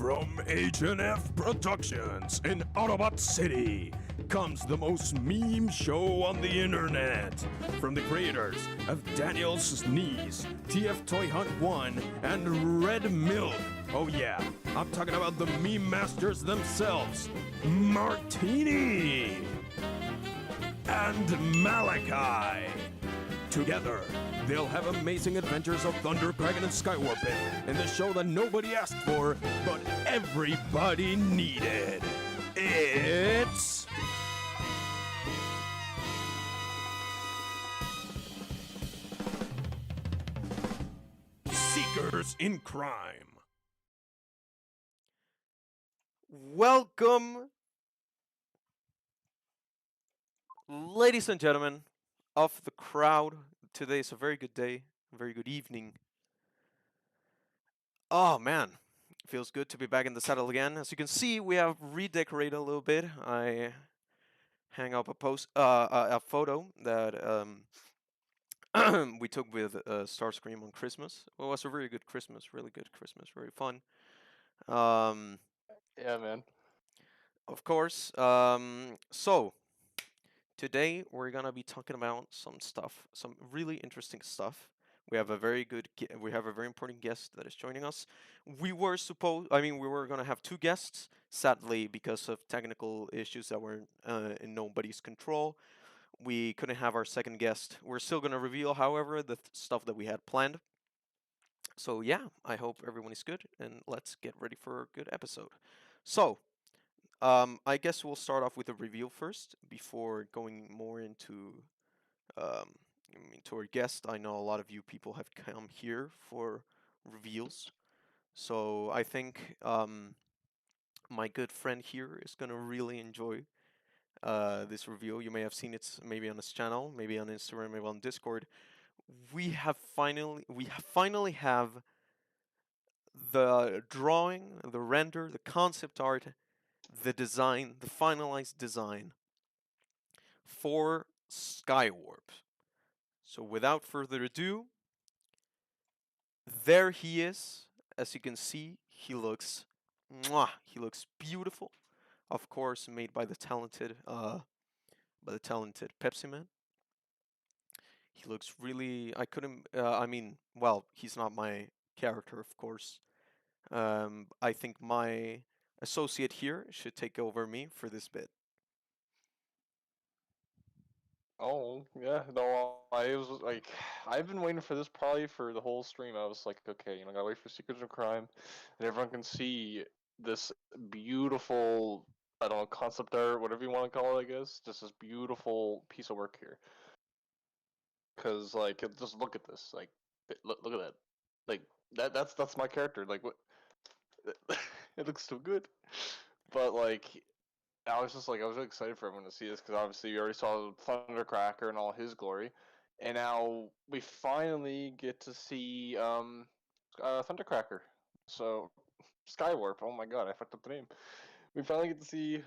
From H&F Productions in Autobot City comes the most meme show on the internet. From the creators of Daniel's Sneeze, TF Toy Hunt 1, and Red Milk. Oh yeah, I'm talking about the meme masters themselves, Martini and Malachi. Together, they'll have amazing adventures of Thundercracker and Skywarp in the show that nobody asked for, but everybody needed. It's... Seekers in Crime. Welcome, ladies and gentlemen of the crowd. Today is a very good day, a very good evening. Oh man, feels good to be back in the saddle again. As you can see, we have redecorated a little bit. I hang up a photo that we took with Starscream on Christmas. Well, it was a really good Christmas, very fun. Yeah, man. Of course. So today we're gonna be talking about some stuff, some really interesting stuff. We have a very important guest that is joining us. We were gonna have two guests. Sadly, because of technical issues that were in nobody's control, we couldn't have our second guest. We're still gonna reveal, however, the stuff that we had planned. So yeah, I hope everyone is good, and let's get ready for a good episode. So, I guess we'll start off with a reveal first before going more into to our guest. I know a lot of you people have come here for reveals, so I think my good friend here is gonna really enjoy this reveal. You may have seen it maybe on his channel, maybe on Instagram, maybe on Discord. We finally have the drawing, the render, the concept art, the design, the finalized design for Skywarp. So without further ado, there he is. As you can see, he looks beautiful. Of course, made by the talented Pepsi Man. He looks really. Well, he's not my character, of course. I think my associate here should take over me for this bit. Oh, yeah. No, I was like, I've been waiting for this probably for the whole stream. I was like, okay, I gotta wait for Secrets of Crime, and everyone can see this beautiful, I don't know, concept art, whatever you want to call it, I guess. Just this beautiful piece of work here. Cause just look at this. Like, look at that. Like that's my character. Like what? It looks so good. But like, I was really excited for everyone to see this because obviously we already saw Thundercracker and all his glory, and now we finally get to see Thundercracker. So Skywarp. Oh my god, I fucked up the name. We finally get to see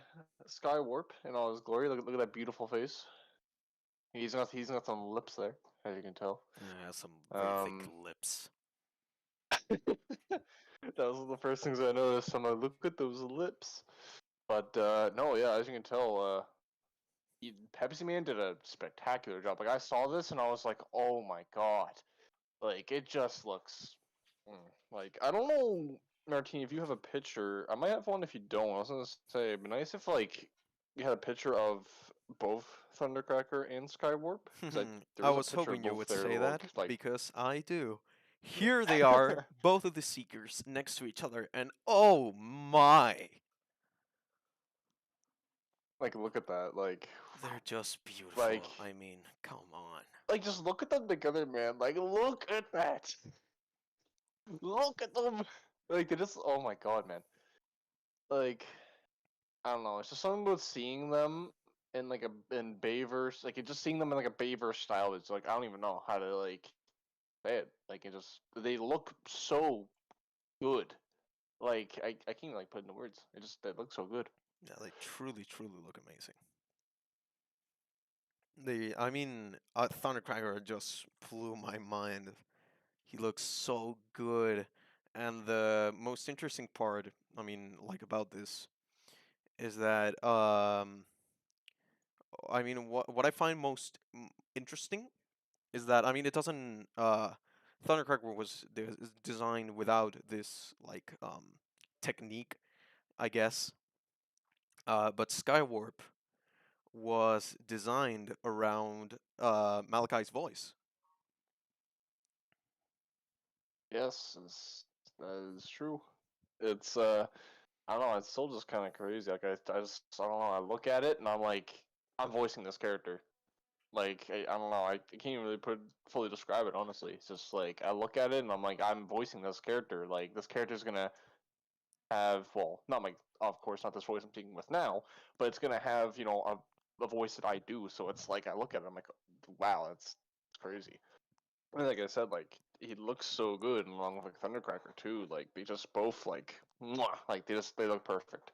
Skywarp in all his glory. Look at that beautiful face. He's got some lips there, as you can tell. Yeah, some very thick lips. That was the first things I noticed. I'm like, look at those lips. But no, yeah, as you can tell, Pepsi Man did a spectacular job. Like I saw this and I was like, oh my god, like it just looks like I don't know, Martine, if you have a picture. I might have one if you don't. I was gonna say, it'd be nice if like you had a picture of both Thundercracker and Skywarp. I was hoping you would say that because I do. Here they are, both of the Seekers next to each other, and oh my! Like, look at that. Like, they're just beautiful. Like, I mean, come on. Like, just look at them together, man. Like, look at that. Look at them. Like, they just. Oh my god, man. Like, I don't know. It's just something about seeing them in like in Bayverse. Like, just seeing them in like a Bayverse style. It's like I don't even know how to like say it. Like, they look so good. Like, I can't even like put it into words. They look so good. Yeah, they truly look amazing. Thundercracker just blew my mind. He looks so good, and the most interesting part, I mean, like about this is that I mean, what I find most interesting is that I mean, it doesn't Thundercracker was designed without this like technique, I guess. But Skywarp was designed around Malachi's voice. Yes, that is true. It's I don't know. It's still just kind of crazy. Like I don't know. I look at it and I'm like, I'm voicing this character. Like I don't know. I can't even really fully describe it. Honestly, it's just like I look at it and I'm like, I'm voicing this character. Like this character's gonna have, well, not my, of course, not this voice I'm speaking with now, but it's gonna have, a voice that I do. So it's like I look at it, I'm like, wow, that's crazy. And like I said, like he looks so good, and along with like Thundercracker too. Like they just both like, mwah, like they look perfect.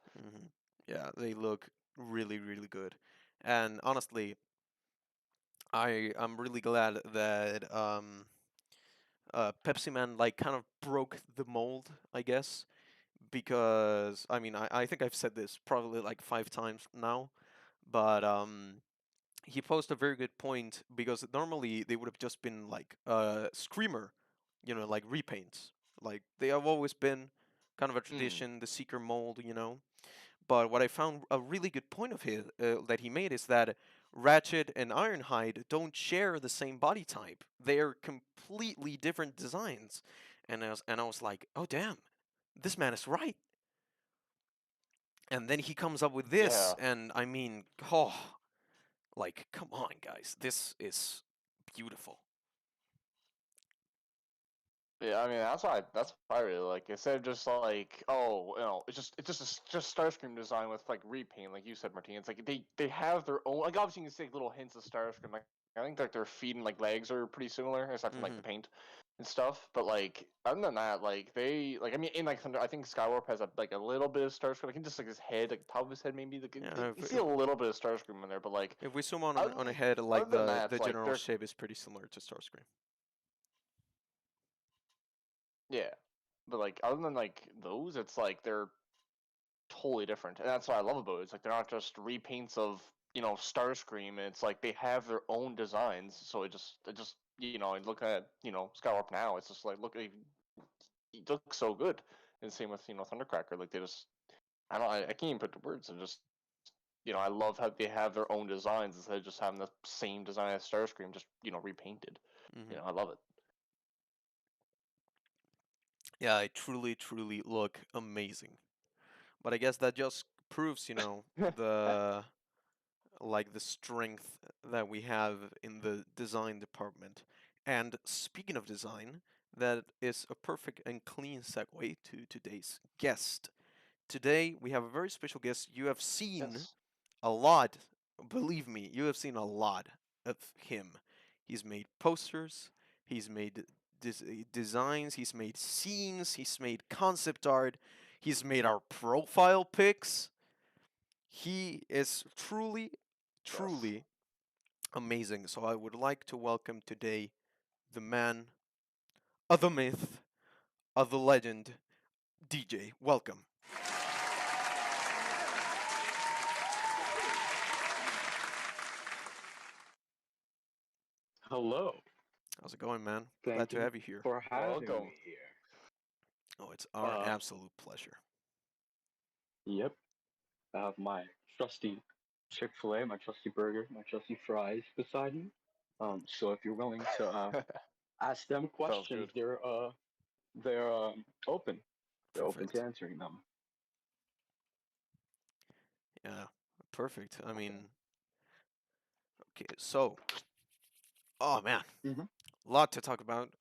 Yeah, they look really, really good. And honestly, I'm really glad that Pepsi Man like kind of broke the mold, I guess, because I mean I think I've said this probably like 5 times now, but he posed a very good point because normally they would have just been like Screamer, like repaints. Like they have always been kind of a Hmm. tradition, the Seeker mold, But what I found a really good point of his that he made is that Ratchet and Ironhide don't share the same body type. They're completely different designs. And I was like, oh damn, this man is right. And then he comes up with this, Yeah. and I mean, oh, like come on, guys, this is beautiful. Yeah, I mean that's why I really like. Instead of just like, oh, it's just Starscream design with like repaint, like you said, Martin. It's like they have their own. Like obviously you can see like, little hints of Starscream. Like I think like their feet and like legs are pretty similar, aside from like Hmm. the paint and stuff. But like other than that, like they like I mean in like Thunder, I think Skywarp has a little bit of Starscream. I think just like his head, like the top of his head, maybe. Like, Yeah, you see a little bit of Starscream in there, but like if we zoom on other on a head, other like than the that, like general they're shape is pretty similar to Starscream. yeah. But like other than like those, it's like they're totally different, and that's what I love about it. It's like they're not just repaints of Starscream. It's like they have their own designs. So it just and look at Skywarp now. It's just like look, he looks so good. And same with Thundercracker. Like they just I don't I can't even put the words. And just I love how they have their own designs instead of just having the same design as Starscream, just repainted. Hmm. I love it. Yeah, I truly, truly look amazing. But I guess that just proves, the like the strength that we have in the design department. And speaking of design, that is a perfect and clean segue to today's guest. Today we have a very special guest. You have seen Yes. a lot, believe me, you have seen a lot of him. He's made posters, he's made designs, he's made scenes, he's made concept art, he's made our profile pics. He is truly, Yes. truly amazing. So I would like to welcome today the man of the myth, of the legend, DJ. Welcome. Hello. How's it going, man? Glad Thank to you have you here. for having Welcome. me here. Oh, it's our Uh, absolute pleasure. yep. I have my trusty Chick-fil-A, my trusty burger, my trusty fries beside me. So if you're willing to ask them Sounds questions, good. they're open. They're open to Perfect. answering them. Yeah, perfect. I Okay. mean, okay, so, oh man, Hmm. a lot to talk about.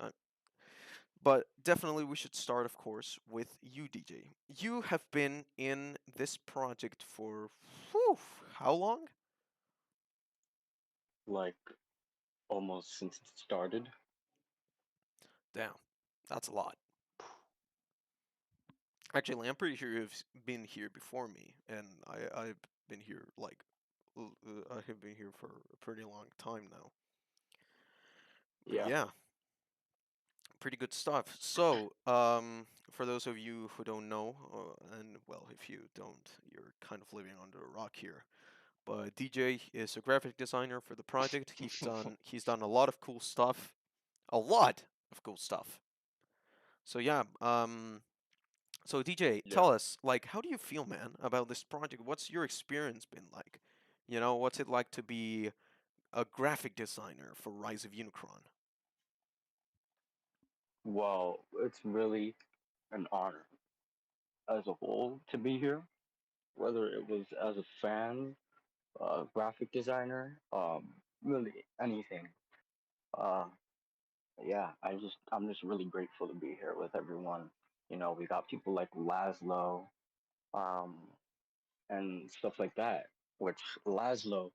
But definitely we should start, of course, with you, DJ. You have been in this project for, whew, how long? Like almost since it started. Damn, that's a lot. Actually, I'm pretty sure you've been here before me, and I've been here like I have been here for a pretty long time now. But Yeah. yeah, pretty good stuff. So, for those of you who don't know, and well, if you don't, you're kind of living under a rock here. But DJ is a graphic designer for the project. He's done a lot of cool stuff, a lot of cool stuff. So yeah, so DJ, Yeah. tell us, like, how do you feel, man, about this project? What's your experience been like? What's it like to be a graphic designer for Rise of Unicron? Well, it's really an honor as a whole to be here, whether it was as a fan, graphic designer, really anything. Uh, yeah, I'm just really grateful to be here with everyone. You know, we got people like Laszlo, um, and stuff like that. Which Laszlo,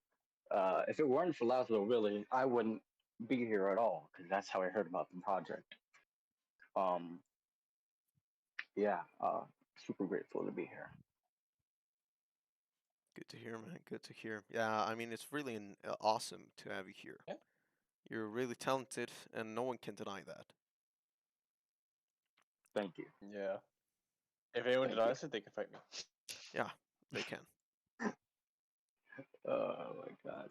if it weren't for Laszlo, really, I wouldn't be here at all because that's how I heard about the project. Um, yeah, super grateful to be here. Good to hear, man. Good to hear. Yeah, I mean, it's really awesome to have you here. Yeah. You're really talented, and no one can deny that. Thank you, Yeah. If anyone thank you. denies it, they can fight me. Yeah, they can. Oh my god.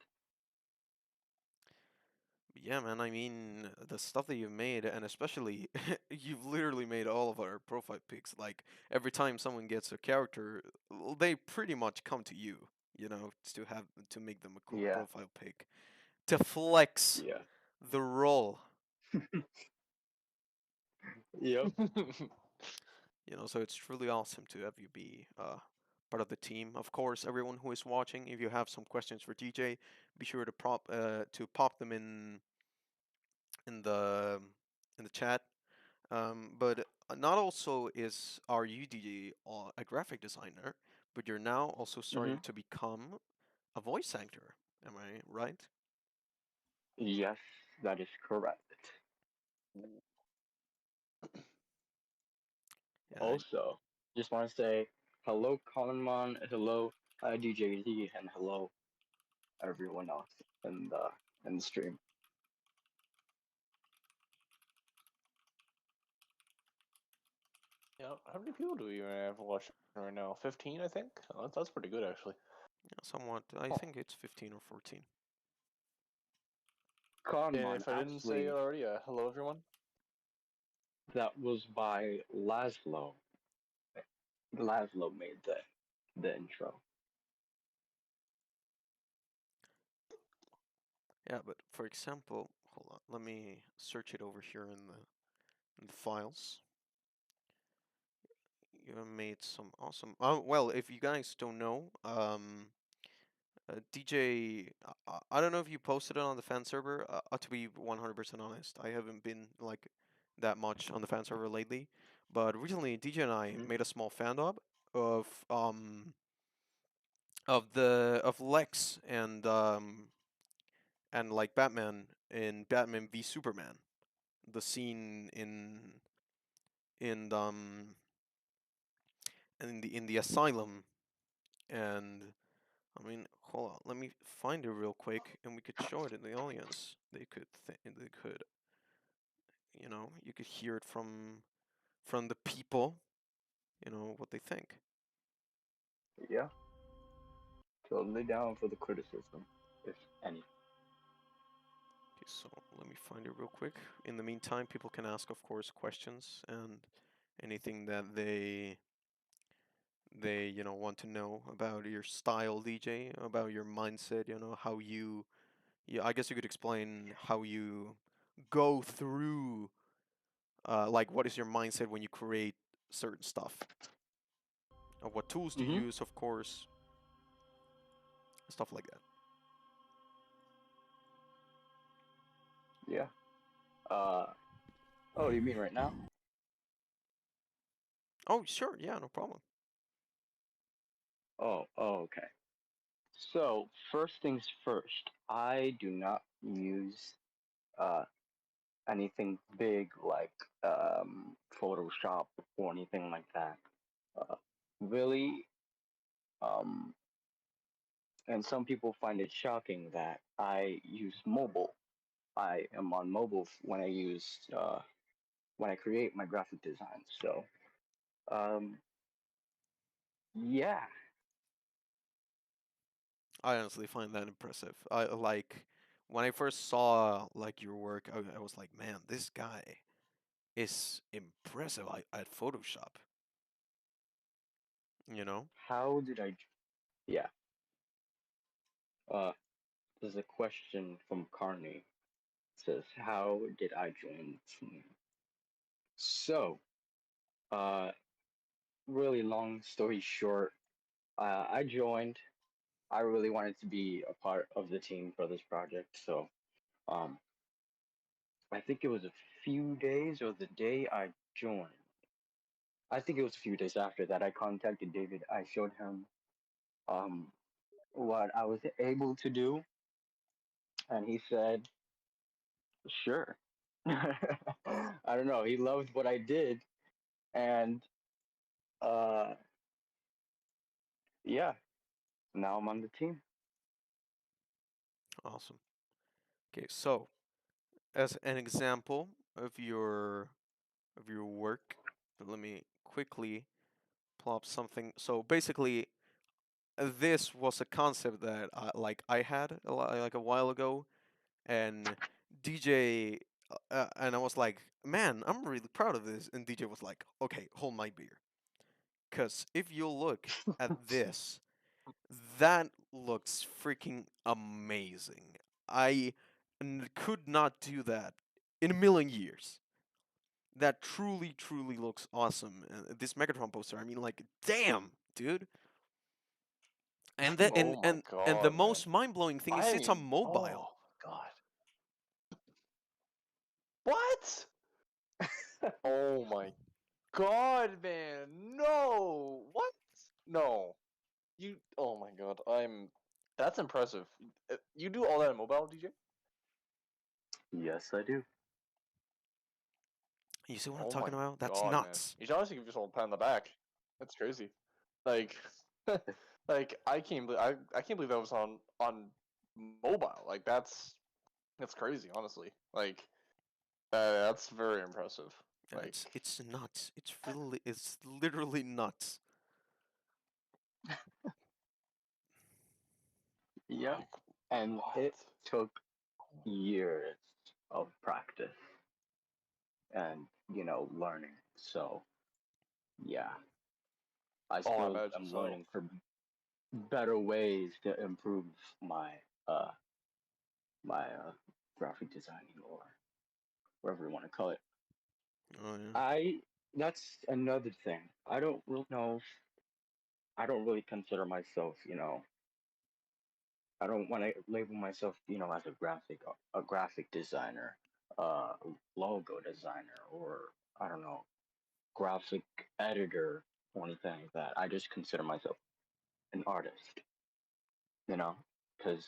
Yeah, man, I mean, the stuff that you've made, and especially, you've literally made all of our profile pics. Like, every time someone gets a character, they pretty much come to you, to make them a cool Yeah, profile pic. To flex yeah. the role, Yep. so it's truly awesome to have you be part of the team. Of course, everyone who is watching, if you have some questions for DJ, be sure to pop them in the in the chat. But not also is are you DJ a graphic designer, but you're now also Hmm. starting to become a voice actor. Am I right? Yes, that is correct. Yeah, Also, just want to say hello, Conman, hello, DJZ, and hello, everyone else in the stream. Yeah, how many people do we have watching right now? 15, I think. Oh, that's pretty good, actually. yeah, somewhat. I Oh. think it's 15 or 14. And Conman, if I didn't say it actually, already, hello everyone. that was by Laszlo. Laszlo made the intro. Yeah, but for example, hold on, let me search it over here in the files. You have made some awesome. Oh well, if you guys don't know, DJ, I don't know if you posted it on the fan server. To be 100% honest, I haven't been like that much on the fan server lately. But recently, DJ and I Hmm. made a small fan dub of of Lex and like Batman in Batman v Superman. The scene in in the asylum, and I mean, hold on, let me find it real quick, and we could show it in the audience. You could hear it from the people, what they think. Yeah, totally down for the criticism, if any. Okay, so let me find it real quick. In the meantime, people can ask, of course, questions and anything that they want to know about your style, DJ, about your mindset. How you. Yeah, I guess you could explain how you go through, like, what is your mindset when you create certain stuff? What tools do you Hmm. use, of course, stuff like that. Yeah. Uh, oh, you mean right now? Oh, sure, yeah, no problem. Oh, okay. So, first things first, I do not use uh, anything big like Photoshop or anything like that. Uh, really, um, and some people find it shocking that I use mobile. I am on mobile when I use when I create my graphic designs. So, um, yeah, I honestly find that impressive. I like when I first saw like your work, I was like, man, this guy is impressive at Photoshop. You know? how did I? Yeah, uh, there's a question from Carney. It says, "How did I join the team?" So, uh, really long story short, I joined. I really wanted to be a part of the team for this project, so um, I think it was a few days or the day I joined. I think it was a few days after that I contacted David. I showed him um, what I was able to do, and he said, "Sure." I don't know. He loved what I did, and uh, yeah, now I'm on the team. Awesome. Okay, so as an example of your work, let me quickly plop something. So basically, this was a concept that I had like a while ago, and DJ and I was like, man, I'm really proud of this. And DJ was like, okay, hold my beer, because if you look at this, that looks freaking amazing. I could not do that in a million years. That truly, truly looks awesome. This Megatron poster, I mean, like, damn, dude. And the Oh my and the god, man. most mind blowing thing is it's a Oh mobile. god. What? Oh my god, man. No. What? No. You. Oh my god. That's impressive. You do all that in mobile, DJ? Yes, I do. You see what I'm Oh my talking about? That's god, man. nuts. You should honestly give yourself a pat on the back. That's crazy. Like, like I can't believe that was on mobile. Like that's crazy, honestly. Like that's very impressive. Yeah, Like, it's nuts. It's literally nuts. Yeah, like and what? it took years of practice and learning. So yeah, I Oh, I still imagine am so. learning for better ways to improve my uh my graphic designing or whatever you want to call it. Oh yeah. I That's another thing. I don't really know. I don't really consider myself, I don't want to label myself, as a graphic designer, uh, logo designer, or I don't know, graphic editor or anything like that. I just consider myself an artist, because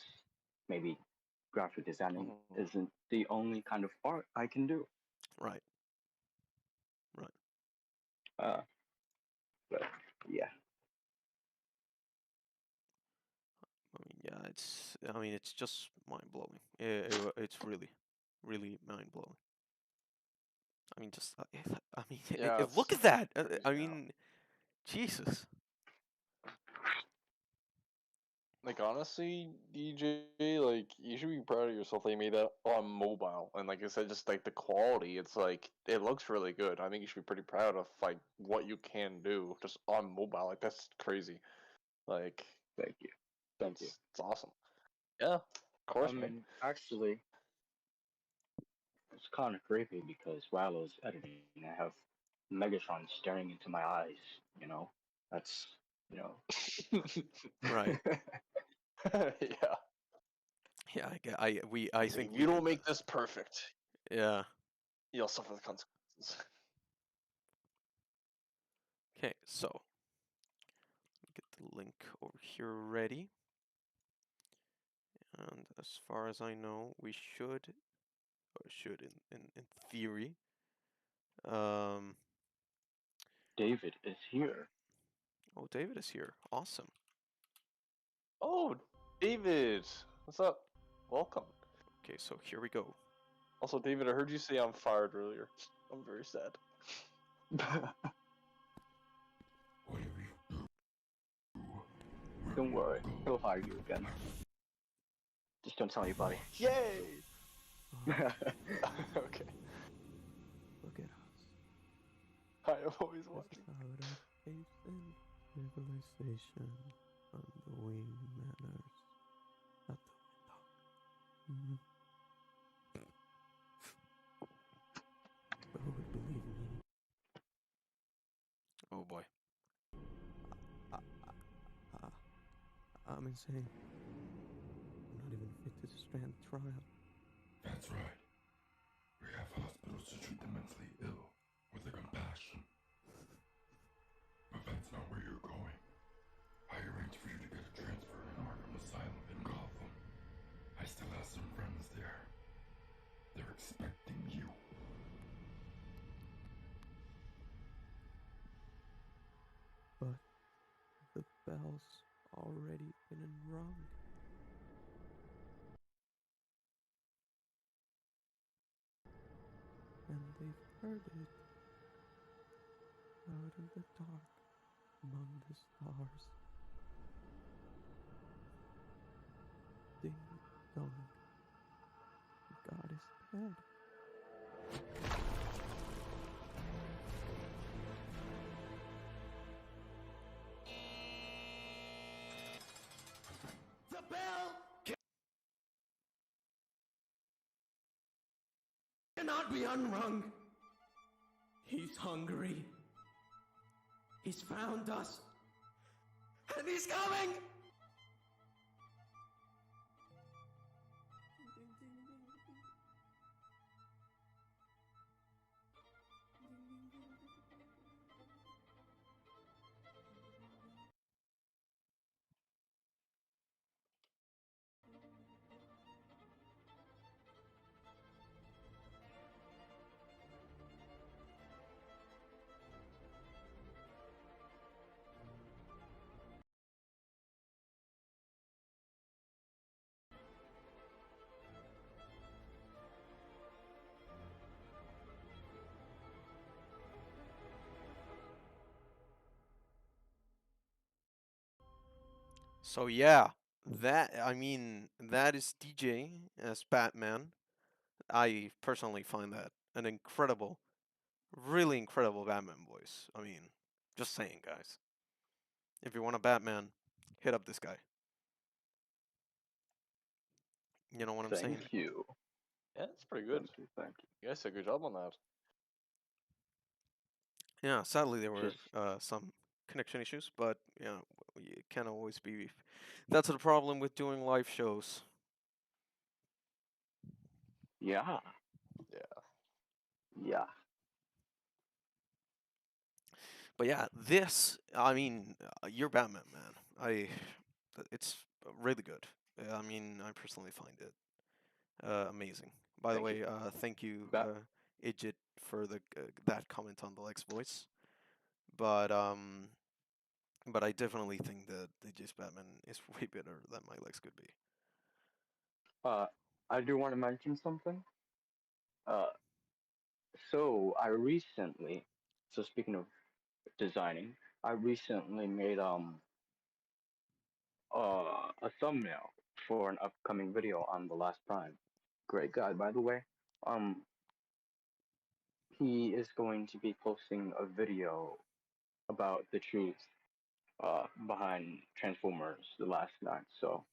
maybe graphic designing Mhm. isn't the only kind of art I can do. Right. Right. Uh, but yeah, I mean, it's just mind blowing. It's really, really mind blowing. I mean, just I mean, Yeah, look it's at that. crazy I now. mean, Jesus. Like honestly, DJ, like you should be proud of yourself that you made that on mobile. And like I said, just like the quality, it's like it looks really good. I think you should be pretty proud of like what you can do just on mobile. Like that's crazy. Like thank you, thank you. it's awesome. Yeah, of course, man. Actually, it's kind of creepy because while I was editing, I have Megatron staring into my eyes. You know, that's you know. Right. Yeah. Yeah. I He's like, think if we you all don't get make this perfect, that. Yeah. you'll suffer the consequences. Okay. So get the link over here ready. And as far as I know, we should, or should in theory. Um. David is here. Oh, David is here. Awesome. Oh, David, what's up? Welcome. Okay. So here we go. Also, David, I heard you say I'm fired earlier. I'm very sad. Don't worry, he'll hire you again. Just don't tell anybody. Yay! Yeah. Okay. Look at us. I am always watching. Without a faith in civilization on the wing manners at the window. Who would believe me? Oh boy. I'm insane. I'm not even fit to stand trial. That's right. We have hospitals to treat the mentally ill with the compassion. But that's not where you're going. I arranged for you to get a transfer in Arkham Asylum in Gotham. I still have some friends there. They're expecting you. But the bell's already been rung. And they've heard it out in the dark among the stars. Ding dong. God is dead. The bell cannot be unrung. He's hungry. He's found us. And he's coming! So yeah, that is DJ as Batman. I personally find that an incredible, really incredible Batman voice. I mean, just saying, guys. If you want a Batman, hit up this guy. You know what I'm saying? Thank you. Yeah, it's pretty good. Thank you. Thank you. You guys did a good job on that. Yeah, sadly there were Just some connection issues, but yeah, it can't always be. That's the problem with doing live shows. yeah, Yeah. yeah. But yeah, this, I mean, you're Batman, man. It's really good. I mean, I personally find it amazing. By the Thank way, you. thank you, Bat- Idjit, for the that comment on the Lex voice. But I definitely think that the Idjit's Batman is way better than my Lex could be. Uh, I do want to mention something. Uh, so I recently, so speaking of designing, I recently made a thumbnail for an upcoming video on the Last Prime. Great guy, by the way. Um, he is going to be posting a video about the truth behind Transformers: The Last Night. So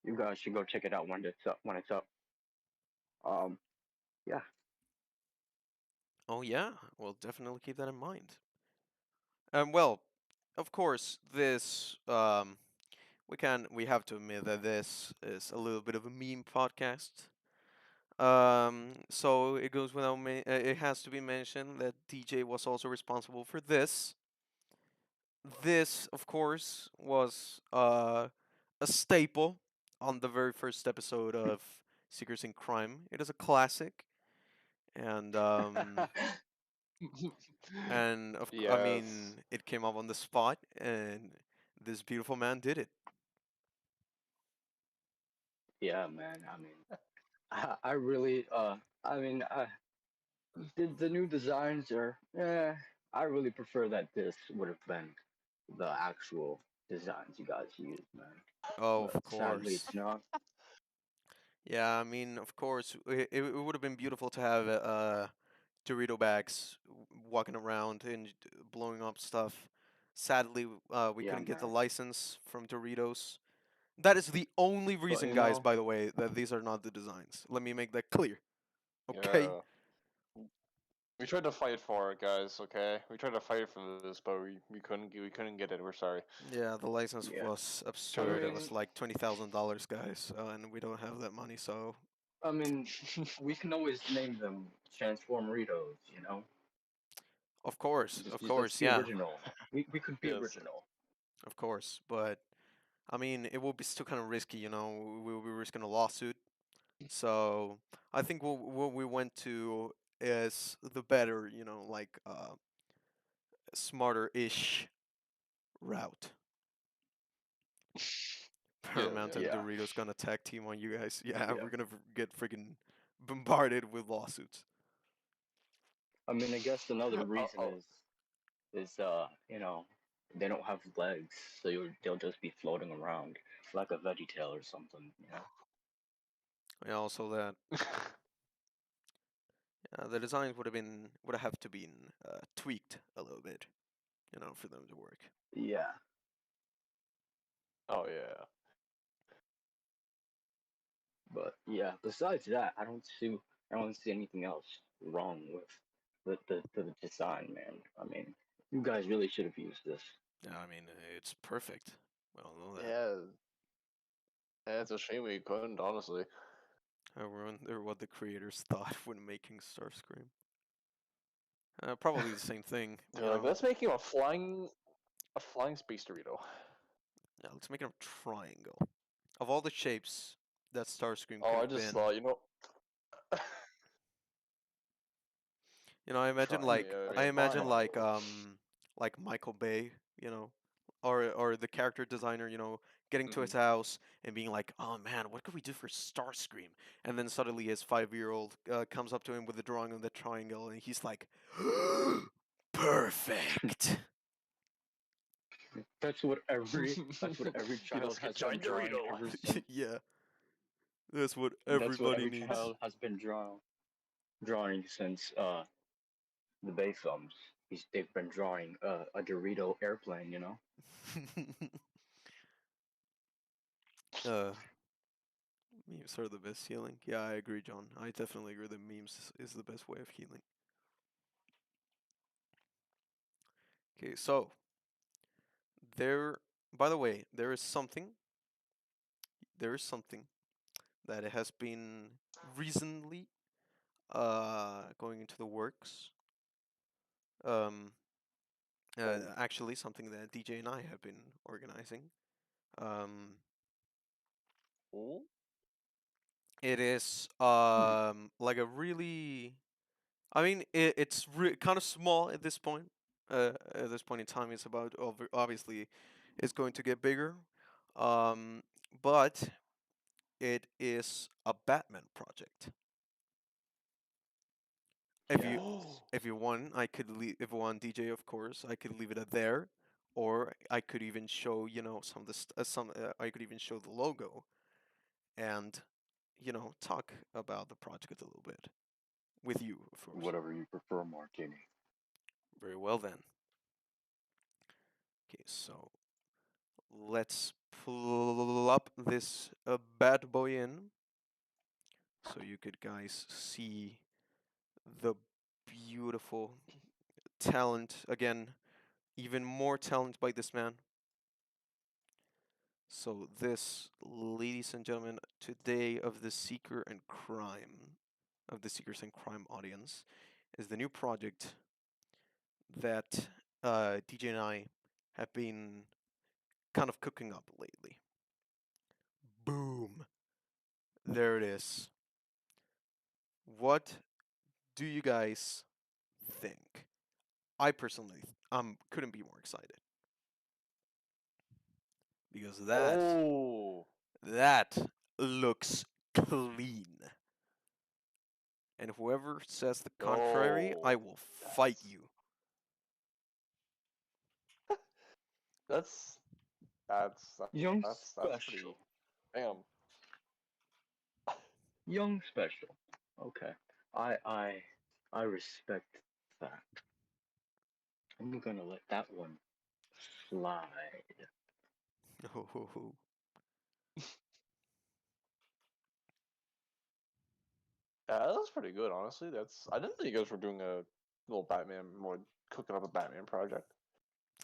you guys should go check it out when it's up. When it's up. Um, yeah. Oh yeah, we'll definitely keep that in mind. Well, of course, this we have to admit that this is a little bit of a meme podcast. So it goes without it has to be mentioned that DJ was also responsible for this. This, of course, was a staple on the very first episode of Secrets in Crime. It is a classic, and I Yes. mean, it came up on the spot, and this beautiful man did it. Yeah, man. I mean, I really, I mean, the new designs are, I really prefer that this would have been the actual designs you guys used, man. Oh, But of sadly, course. it's not. Yeah, I mean, of course, it would have been beautiful to have Dorito bags walking around and blowing up stuff. Sadly, we Yeah, couldn't get the man. license from Doritos. That is the only But reason, you guys, know, by the way, that these are not the designs. Let me make that clear. Okay? yeah, we tried to fight for it, guys. Okay, we tried to fight for this, but we couldn't get it. We're sorry. Yeah, the license Yeah. was I absurd. It was mean, like $20,000, guys, and we don't have that money, so I mean, we can always name them Transformeritos, you know? of Let's course, be yeah, original. We could be Yes. original. of course. But I mean, it will be still kind of risky, you know. We'll be risking a lawsuit. So I think what we went to is the better, you know, like smarter-ish route. Yeah, Paramount yeah. and Yeah. Doritos gonna tag team on you guys. Yeah, Yeah. we're gonna get freaking bombarded with lawsuits. I mean, I guess another Oh, reason oh. is you know, they don't have legs, so they'll just be floating around like a veggie tail or something, you know? Yeah, also that the designs would have to been tweaked a little bit, you know, for them to work. Yeah. Oh yeah. But yeah, besides that, I don't see anything else wrong with the design, man. I mean, you guys really should have used this. Yeah, I mean it's perfect. We all know that. Yeah, it's a shame we couldn't, honestly. I wonder what the creators thought when making Starscream. Probably the same thing, you They're like, know. let's make him a flying space Dorito. Yeah, let's make it a triangle. Of all the shapes that Starscream could Oh, I have just been, thought, you know, you know, Triangle. yeah, I A imagine triangle. like Michael Bay, you know, or the character designer, you know, getting to his mhm. house and being like, "Oh man, what could we do for Starscream?" And then suddenly his 5-year-old comes up to him with a drawing of the triangle, and he's like, "Perfect." That's what every He child does get has been giant drawing Dorito. ever since. Yeah, that's what That's what everybody every needs. child has been drawing since the Bay films. They've been drawing a Dorito airplane, you know? uh, Memes are the best healing. Yeah, I agree, John. I definitely agree that memes is the best way of healing. Okay, so there. By the way, there is something that has been recently going into the works. Um, Oh, Actually, something that DJ and I have been organizing. Um, oh, it is Hmm. like a really. I mean, it's kind of small at this point. At this point in time, it's about obviously, it's going to get bigger. Um, but it is a Batman project. If Yeah. you oh. if you want, I could leave. If you want DJ, of course, I could leave it at there, or I could even show you know some of the some. I could even show the logo and you know talk about the project a little bit with you, of course. Whatever you prefer, Martini. Very well then. Okay, so let's pull up this bad boy in so you could guys see the beautiful talent again, even more talent by this man. So this, ladies and gentlemen, today of the Seeker and Crime, of the Seekers and Crime audience, is the new project that DJ and I have been kind of cooking up lately. Boom. There it is. What do you guys think? I personally couldn't be more excited because Oh. that looks clean. and whoever says the contrary, No, I will fight that's you. that's that's Young that's pretty. special. Damn. Young special. Okay. I respect that. I'm gonna let that one slide. Yeah, that's pretty good, honestly. That's I didn't think you guys were doing a little Batman, more cooking up a Batman project.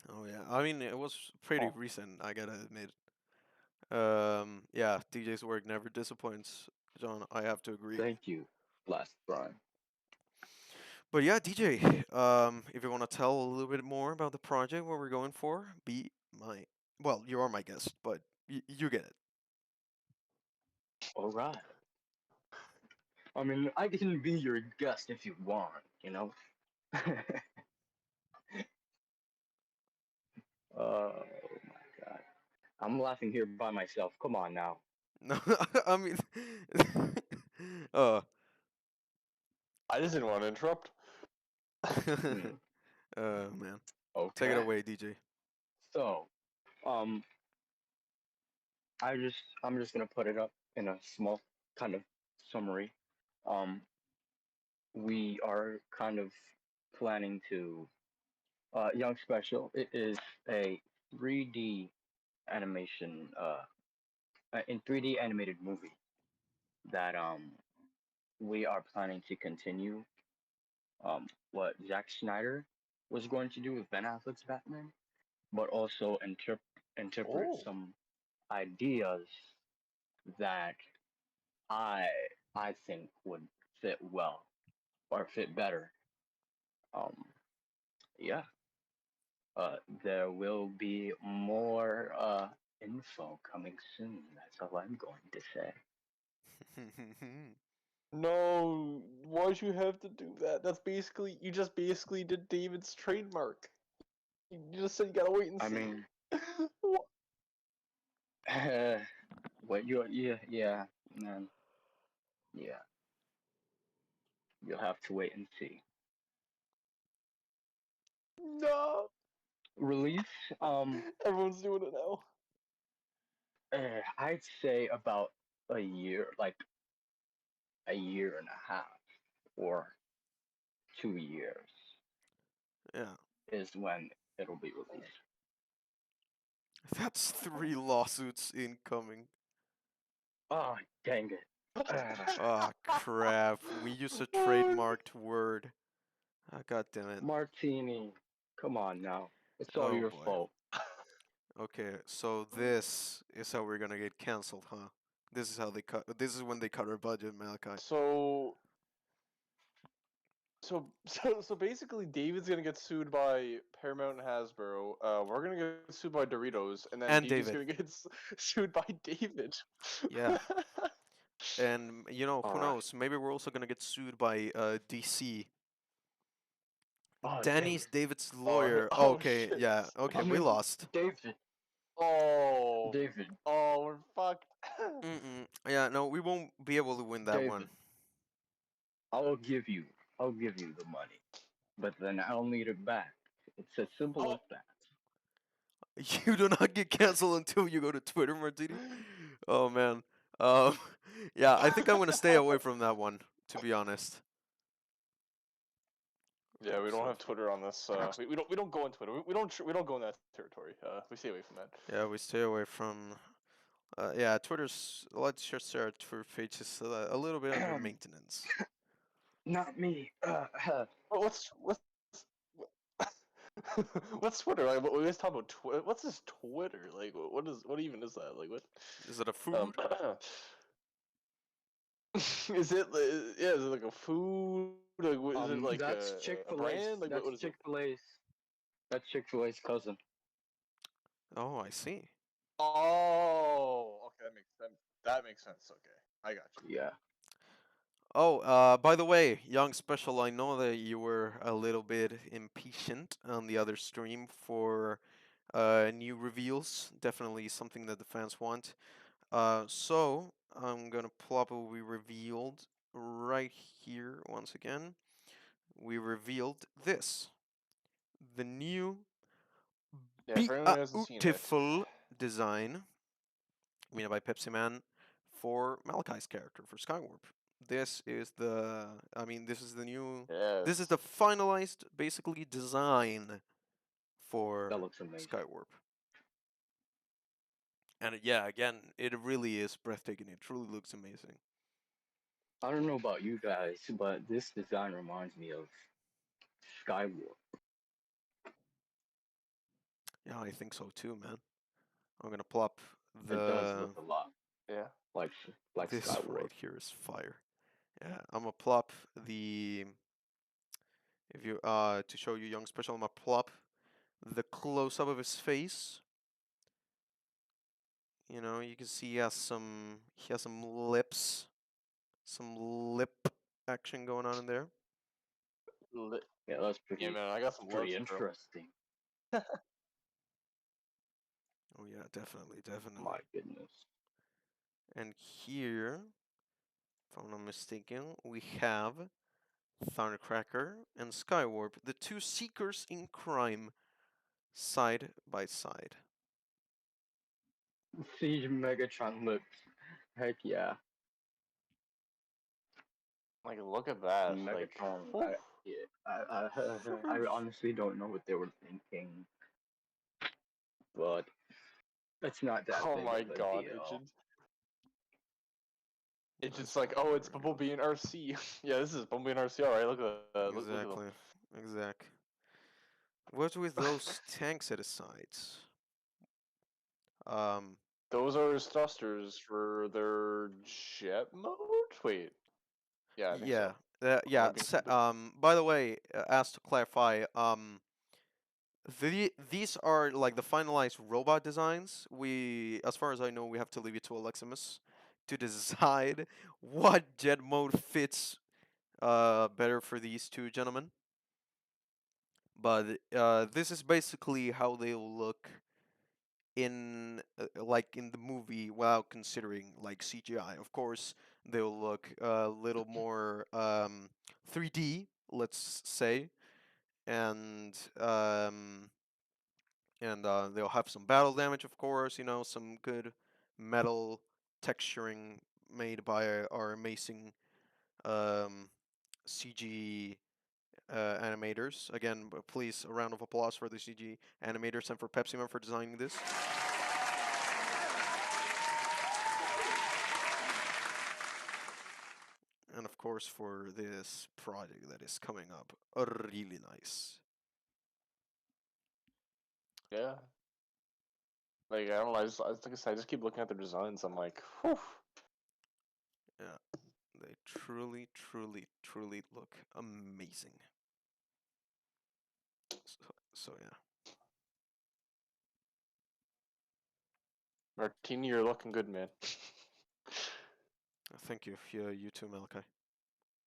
Oh yeah, I mean it was pretty Oh, recent, I gotta admit. Yeah, DJ's work never disappoints, John. I have to agree. Thank you, Last Brian. But yeah, DJ, if you want to tell a little bit more about the project, what we're going for, be my well, you are my guest, but you get it. All right. I mean, I can be your guest if you want, you know? Oh my god. I'm laughing here by myself. Come on now. No, I mean, uh, I just didn't want to interrupt. Hmm. man, take it Okay. away, DJ. So, um, I'm just gonna put it up in a small kind of summary. Um, we are kind of planning to Young Special. It is a 3D animation in 3D animated movie that we are planning to continue what Zack Snyder was going to do with Ben Affleck's Batman, but also interpret Oh, some ideas that I I think would fit well or fit better. Um, yeah, there will be more info coming soon. That's all I'm going to say. no, why'd you have to do that? That's basically, you just basically did David's trademark. You just said you gotta wait and I see. mean, what you yeah man yeah you'll have to wait and see. No, Release everyone's doing it now. I'd say about a year, like a year and a half or 2 years Yeah, is when it'll be released. that's three lawsuits incoming. Oh, dang it. Ah, crap. We used a Oh, trademarked word. Ah, God damn it. Martini, come on now. It's all Oh your boy. fault. Okay, so this is how we're gonna get canceled, huh? This is how they cut. This is when they cut our budget, Malachi. so so basically, David's gonna get sued by Paramount and Hasbro. We're gonna get sued by Doritos, and then And DJ's David. gonna get sued by David. Yeah. And you know, All who right. knows? Maybe we're also gonna get sued by DC. Oh, dang Danny's it. David's Oh, lawyer. oh Okay, shit. yeah. Okay, I we mean, lost. David, Oh, David, oh, we're fucked. Mm-mm. Yeah, no, we won't be able to win that one. David, I'll give you, I'll give you the money, but then I'll need it back. It's as simple Oh, as that. You do not get canceled until you go to Twitter, Martini. Oh man. Um, yeah, I think I'm gonna stay away from that one, to be honest. yeah, we don't So have Twitter on this. We don't go on Twitter. We don't go in that territory. We stay away from that. yeah, we stay away from. Yeah, Twitter's. Let's just say our Twitter page is a little bit under maintenance. Not me. Well, what's Twitter? Like, we always talk about Twitter. What's this Twitter? Like, what even is that? Like, what? Is it a Um, food? yeah, is it like a food? Like, is it like That's a Chick-fil-A's. brand? Like, That's what is it? Chick-fil-A's. That's Chick-fil-A's cousin. Oh, I see. Oh, okay, that makes sense. That makes sense. Okay, I got you. Yeah. Oh, by the way, Young Special, I know that you were a little bit impatient on the other stream for new reveals. Definitely something that the fans want. So I'm gonna pull up what we revealed right here, once again, we revealed this. The new Yeah, for anyone who hasn't seen it. beautiful design made by Pepsi Man for Malachi's character, for Skywarp. This is the, this is the new, Yes. this is the finalized, basically, design for That looks amazing. Skywarp. And yeah, again, it really is breathtaking. It truly looks amazing. I don't know about you guys, but this design reminds me of Skywarp. Yeah, I think so too, man. I'm gonna plop It does the look a lot Yeah. like this Skywarp. right here is fire. Yeah, I'm gonna plop the if you to show you Young Special, I'm gonna plop the close up of his face. You know, you can see he has some lips, some lip action going on in there. Yeah, that's pretty. Yeah, man, I got some pretty lips, bro. interesting. Oh yeah, definitely. My goodness. And here, if I'm not mistaken, we have Thundercracker and Skywarp, the two seekers in crime, side by side. Siege Megatron lips. Heck yeah. Like, look at that. Megatron. Like, I honestly don't know what they were thinking, but it's not that oh big my of a god, deal. it's just like, oh, it's Bumblebee and RC. Yeah, this is Bumblebee and RC. All right, look at that. Look at them. Exactly. What's with those tanks at the sides? Those are his thrusters for their jet mode. Wait. Yeah, I think so. Yeah. Am I being stupid? By the way, as to clarify, these are like the finalized robot designs. As far as I know, we have to leave it to Aleximus to decide what jet mode fits better for these two gentlemen. But this is basically how they'll look in in the movie, without considering like CGI. Of course, they'll look a little more 3D, let's say, and they'll have some battle damage, of course. You know, some good metal texturing made by our amazing CG animators. Again, please, a round of applause for the CG animators and for Pepsi Man for designing this. And of course, for this project that is coming up, really nice. Yeah. Like, I don't know. Like I said, I just keep looking at their designs. I'm like, whew. Yeah, they truly, truly, truly look amazing. So yeah. Martini, you're looking good, man. Thank you. Yeah, you too, Malachi.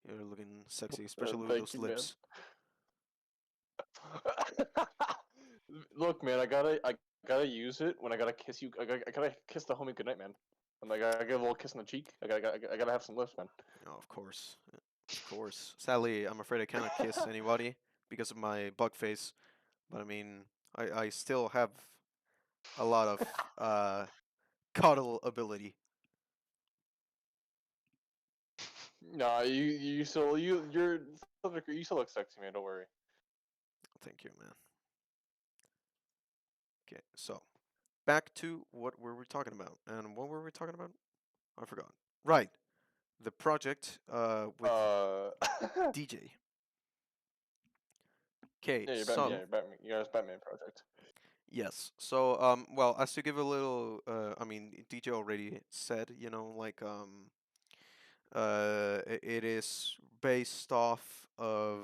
You're looking sexy, especially with Thank those you, man. lips. Look, man, I gotta use it when I gotta kiss you. I gotta kiss the homie goodnight, man. I'm like, I gotta get a little kiss on the cheek. I gotta have some lips, man. Oh, of course. Of course. Sadly, I'm afraid I cannot kiss anybody because of my bug face. But I mean, I still have a lot of cuddle ability. Nah, you still you still look sexy, man. Don't worry. Thank you, man. Okay, so back to what were we talking about? And what were we talking about? I forgot. Right. The project with DJ. Okay, Yeah, your Batman, so yeah, your Batman, you guys Batman project. yes. So well, as to give a little DJ already said, you know, like it is based off of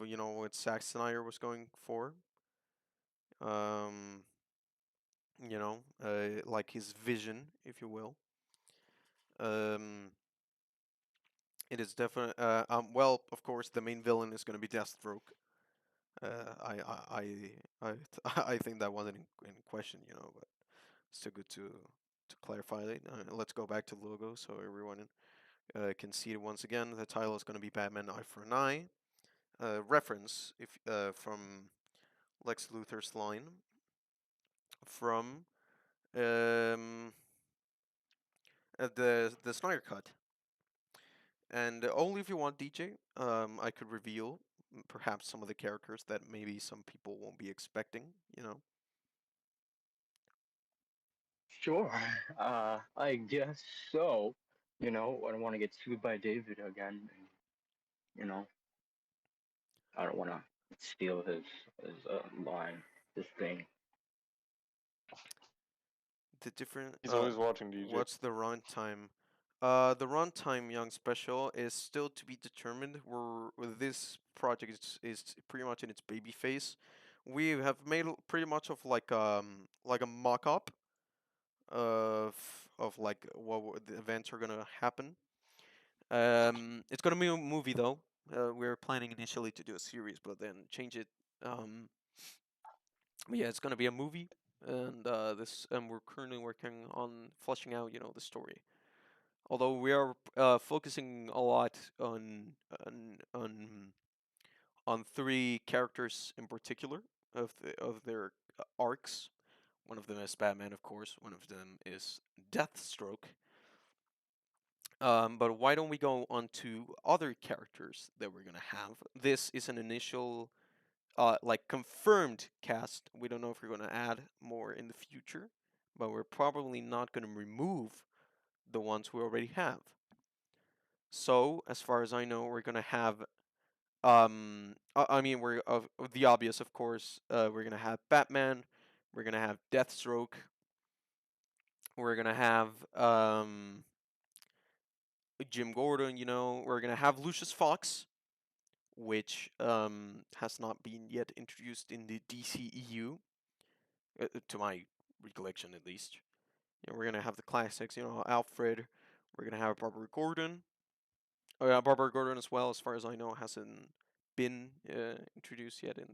you know what Zack Snyder was going for. Um, you know, like his vision, if you will. Um, it is definitely well, of course, the main villain is going to be Deathstroke. I I think that wasn't in question, you know, but still good to to clarify it, let's go back to the logo so everyone can see it once again. The title is going to be Batman Eye for an Eye. Reference from Lex Luthor's line from the Snyder Cut. And only if you want, DJ, I could reveal perhaps some of the characters that maybe some people won't be expecting, you know. Sure. I guess so. You know, I don't want to get sued by David again. And, you know, I don't want to steal his line, his thing. The different He's always watching DJ. what's the runtime? The runtime, young special, is still to be determined. This project is pretty much in its baby phase. We have made pretty much of like a mock-up of like what the events are gonna happen. It's gonna be a movie though. We're planning initially to do a series, but then change it. Yeah, it's gonna be a movie, and we're currently working on fleshing out, the story. Although we are focusing a lot on three characters in particular of their arcs. One of them is Batman, of course. One of them is Deathstroke. But why don't we go on to other characters that we're gonna have? This is an initial, like confirmed cast. We don't know if we're gonna add more in the future, but we're probably not gonna remove the ones we already have. So, as far as I know, we're gonna have. I mean, we're of the obvious, of course. We're gonna have Batman. We're gonna have Deathstroke. We're gonna have Jim Gordon. We're gonna have Lucius Fox, which has not been yet introduced in the DCEU, to my recollection at least. We're gonna have the classics, Alfred. We're gonna have Barbara Gordon. Oh yeah, Barbara Gordon as well, as far as I know, hasn't been introduced yet in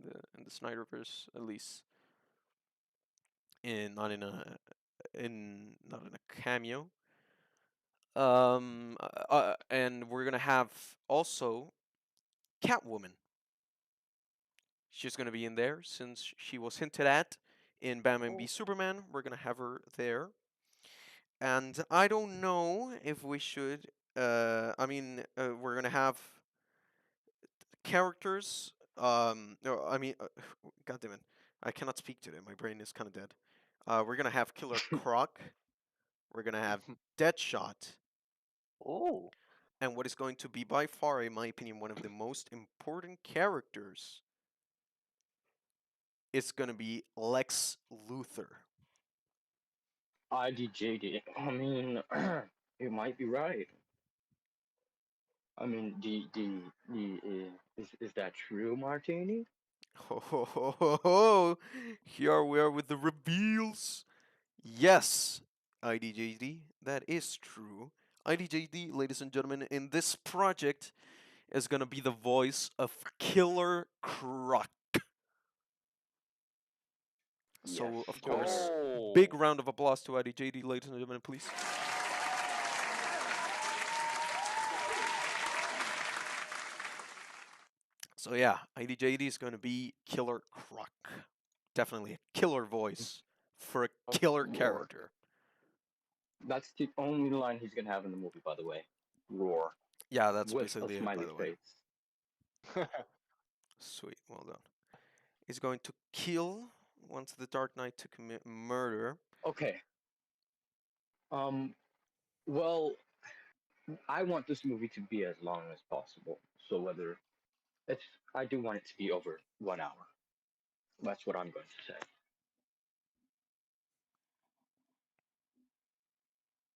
the Snyderverse, at least not in a cameo. And we're gonna have also Catwoman. She's gonna be in there since she was hinted at in Batman v Superman. We're gonna have her there. And I don't know if we should. We're gonna have characters. No, I mean, God damn it, I cannot speak today. My brain is kind of dead. We're gonna have Killer Croc. We're gonna have Deadshot. Oh. And what is going to be by far, in my opinion, one of the most important characters is gonna be Lex Luthor. IDJD. I mean, you might be right. I mean, is that true, Martini? Ho ho ho ho ho! Here we are with the reveals. Yes, IDJD, that is true. IDJD, ladies and gentlemen, in this project is gonna be the voice of Killer Croc. So, Yes, of course, Oh. big round of applause to IDJD, ladies and gentlemen, please. So yeah, IDJD is going to be Killer Croc. Definitely a killer voice for a killer Roar. character. That's the only line he's gonna have in the movie, by the way. Roar. Yeah, that's With basically a it, by smiley the way. face. Sweet, well done. He's going to kill, wants the Dark Knight to commit murder. Okay. Well, I want this movie to be as long as possible. So whether it's, I do want it to be over 1 hour. That's what I'm going to say.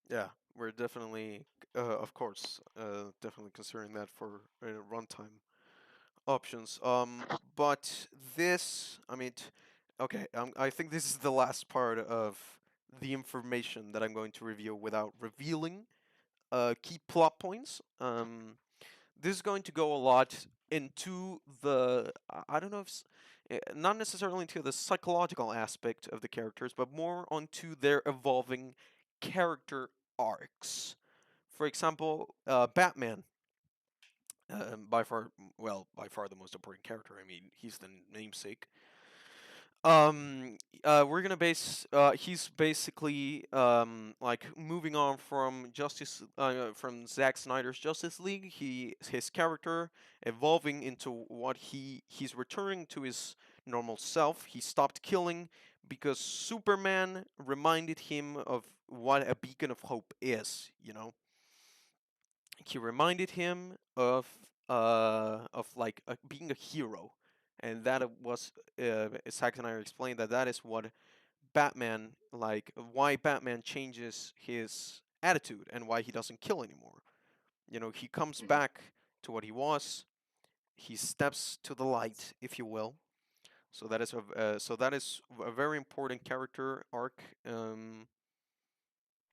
Yeah, we're definitely, of course, definitely considering that for runtime options. But this, I mean, okay, I think this is the last part of the information that I'm going to reveal without revealing key plot points. This is going to go a lot into I don't know if not necessarily into the psychological aspect of the characters, but more onto their evolving character arcs. For example, Batman, by far, by far the most important character. I mean, he's the namesake. We're gonna base. He's basically like moving on from from Zack Snyder's Justice League. His character evolving into what he's returning to his normal self. He stopped killing because Superman reminded him of what a beacon of hope is. He reminded him of like being a hero, and that was Zack Snyder explained that is what Batman, like why Batman changes his attitude and why he doesn't kill anymore. He comes Mhm. back to what he was. He steps to the light, if you will. So that is a very important character arc in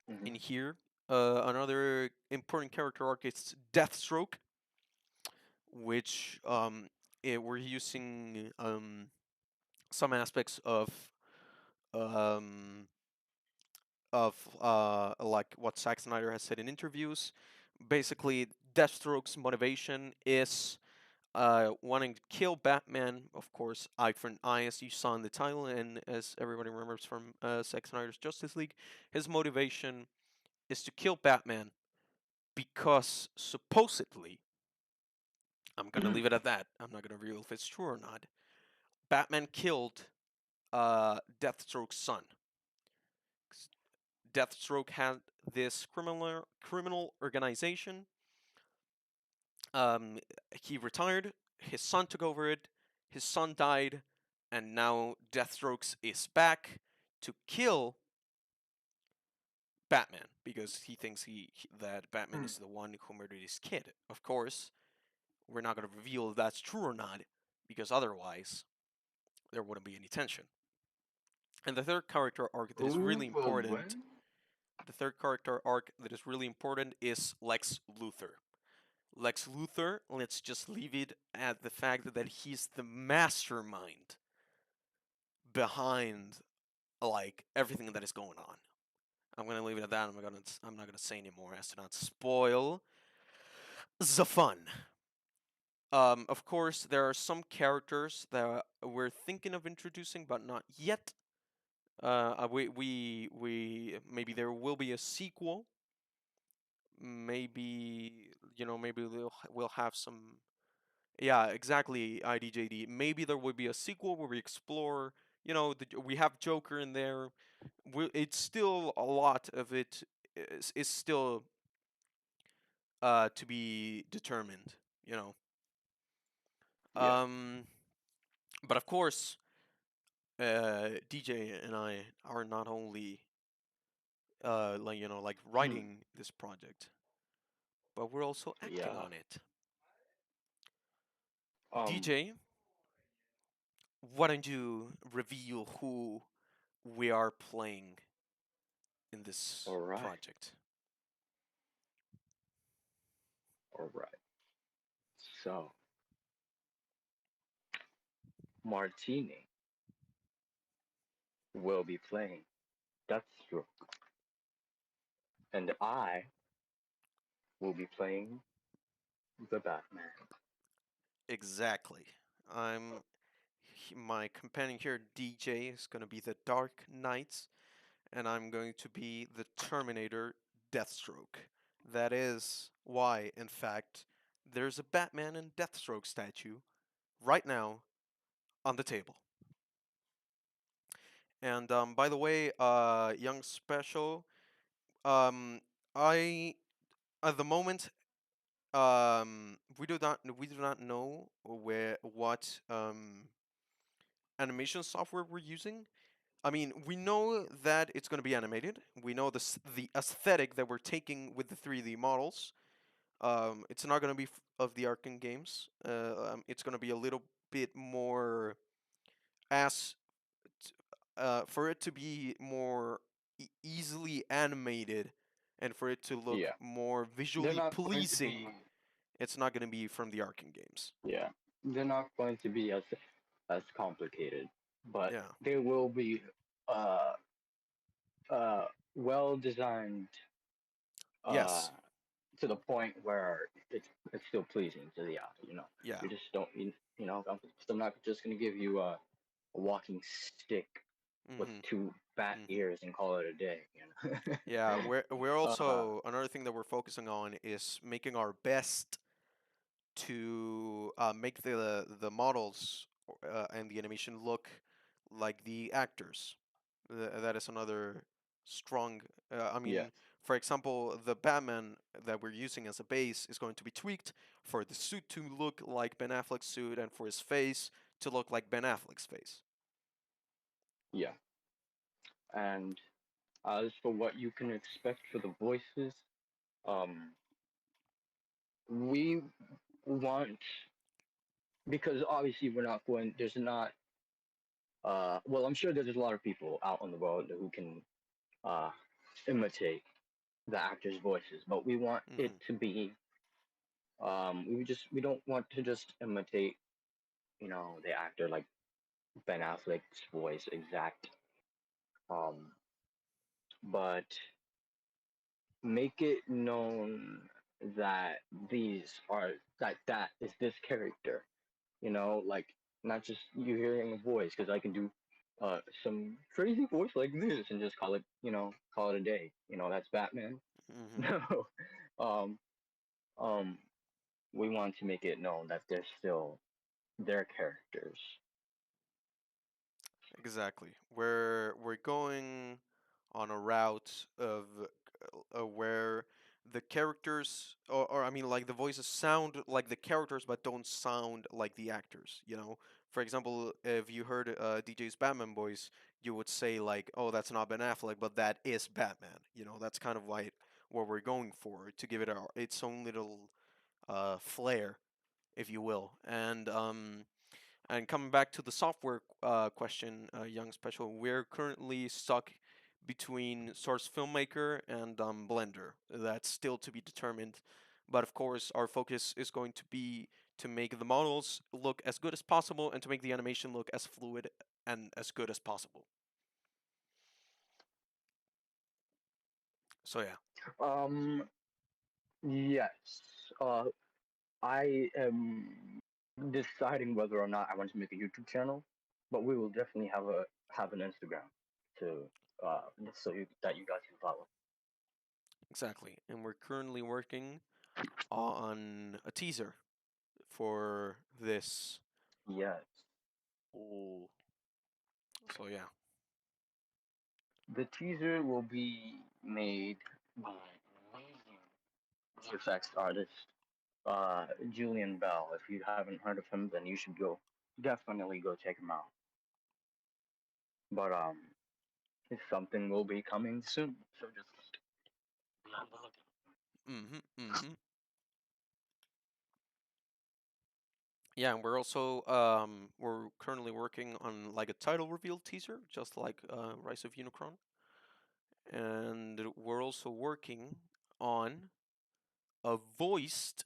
Mhm. here. Another important character arc is Deathstroke, which we're using some aspects um, of like what Zack Snyder has said in interviews. Basically, Deathstroke's motivation is wanting to kill Batman, of course, eye for an eye, as you saw in the title, and as everybody remembers from Zack Snyder's Justice League. His motivation is to kill Batman because supposedly, I'm gonna leave it at that. I'm not gonna reveal if it's true or not. Batman killed Deathstroke's son. Deathstroke had this criminal organization. Um, he retired. His son took over it. His son died, and now Deathstroke is back to kill Batman because he thinks that Batman is the one who murdered his kid. Of course, we're not going to reveal if that's true or not because otherwise there wouldn't be any tension. And the third character arc that is Who really will important win? The third character arc that is really important is Lex Luthor. Lex Luthor, let's just leave it at the fact that he's the mastermind behind like everything that is going on. I'm gonna leave it at that. I'm not gonna say anymore as to not spoil the fun. Of course, there are some characters that we're thinking of introducing, but not yet. We maybe there will be a sequel. Maybe maybe we'll have some. Yeah, exactly. IDJD. Maybe there will be a sequel where we explore. We have Joker in there. It's still a lot of it is still to be determined. You know. Yeah. Um, but of course, DJ and I are not only like writing this project, but we're also acting Yeah. on it. Um. DJ, why don't you reveal who we are playing in this All right. project? All right. So Martini will be playing Deathstroke, and I will be playing the Batman. Exactly. I'm my companion here, DJ, is going to be the Dark Knight, and I'm going to be the Terminator Deathstroke. That is why, in fact, there's a Batman and Deathstroke statue right now on the table. And by the way, Young Special, um, I at the moment we do not know what animation software we're using. I mean, we know that it's going to be animated. We know the aesthetic that we're taking with the 3D models. It's not going to be of the Arkham games. It's going to be a little bit more as for it to be more easily animated and for it to look Yeah. more They're visually not going to be. pleasing. It's not going to be from the Arkham games. Yeah. They're not going to be as complicated, but Yeah. they will be uh well designed, uh, Yes. to the point where it's still pleasing to the eye. Yeah. You just don't I'm not just gonna give you a walking stick with Mm-hmm. two bat Mm-hmm. ears and call it a day. Yeah, we're uh, also another thing that we're focusing on is making our best to make the models and the animation look like the actors. That is another strong. I yeah, mean, for example, the Batman that we're using as a base is going to be tweaked for the suit to look like Ben Affleck's suit and for his face to look like Ben Affleck's face. yeah. And as for what you can expect for the voices, um, we want because obviously we're not going. There's not. Well, I'm sure there's a lot of people out on the road who can uh, imitate the actors' voices, but we want it Hmm. to be. We don't want to just imitate, the actor like Ben Affleck's voice exact. Um, but make it known that these are that is this character. Like not just you hearing a voice because I can do some crazy voice like this and just call it a day. That's Batman. Hmm. No, um, um, we want to make it known that they're still their characters. Exactly. We're going on a route of where the characters, or I mean, like the voices sound like the characters, but don't sound like the actors. For example, if you heard DJ's Batman voice, you would say like, "Oh, that's not Ben Affleck, but that is Batman." That's kind of like what we're going for to give it its own little flair, if you will, and coming back to the software question, Young Special, we're currently stuck between Source Filmmaker and Blender. That's still to be determined. But of course, our focus is going to be to make the models look as good as possible and to make the animation look as fluid and as good as possible. So yeah. Um, yes. Uh, I am deciding whether or not I want to make a YouTube channel, but we will definitely have an Instagram to uh that you guys can follow. Exactly. And we're currently working on a teaser for this. Yes, Oh. So yeah. the teaser will be made by amazing VFX artist Julian Bell. If you haven't heard of him, then you should definitely go check him out. But something will be coming soon, so just be on the lookout. Mm-hmm. Mm-hmm. Yeah, and we're currently working on like a title reveal teaser, just like Rise of Unicron, and we're also working on a voiced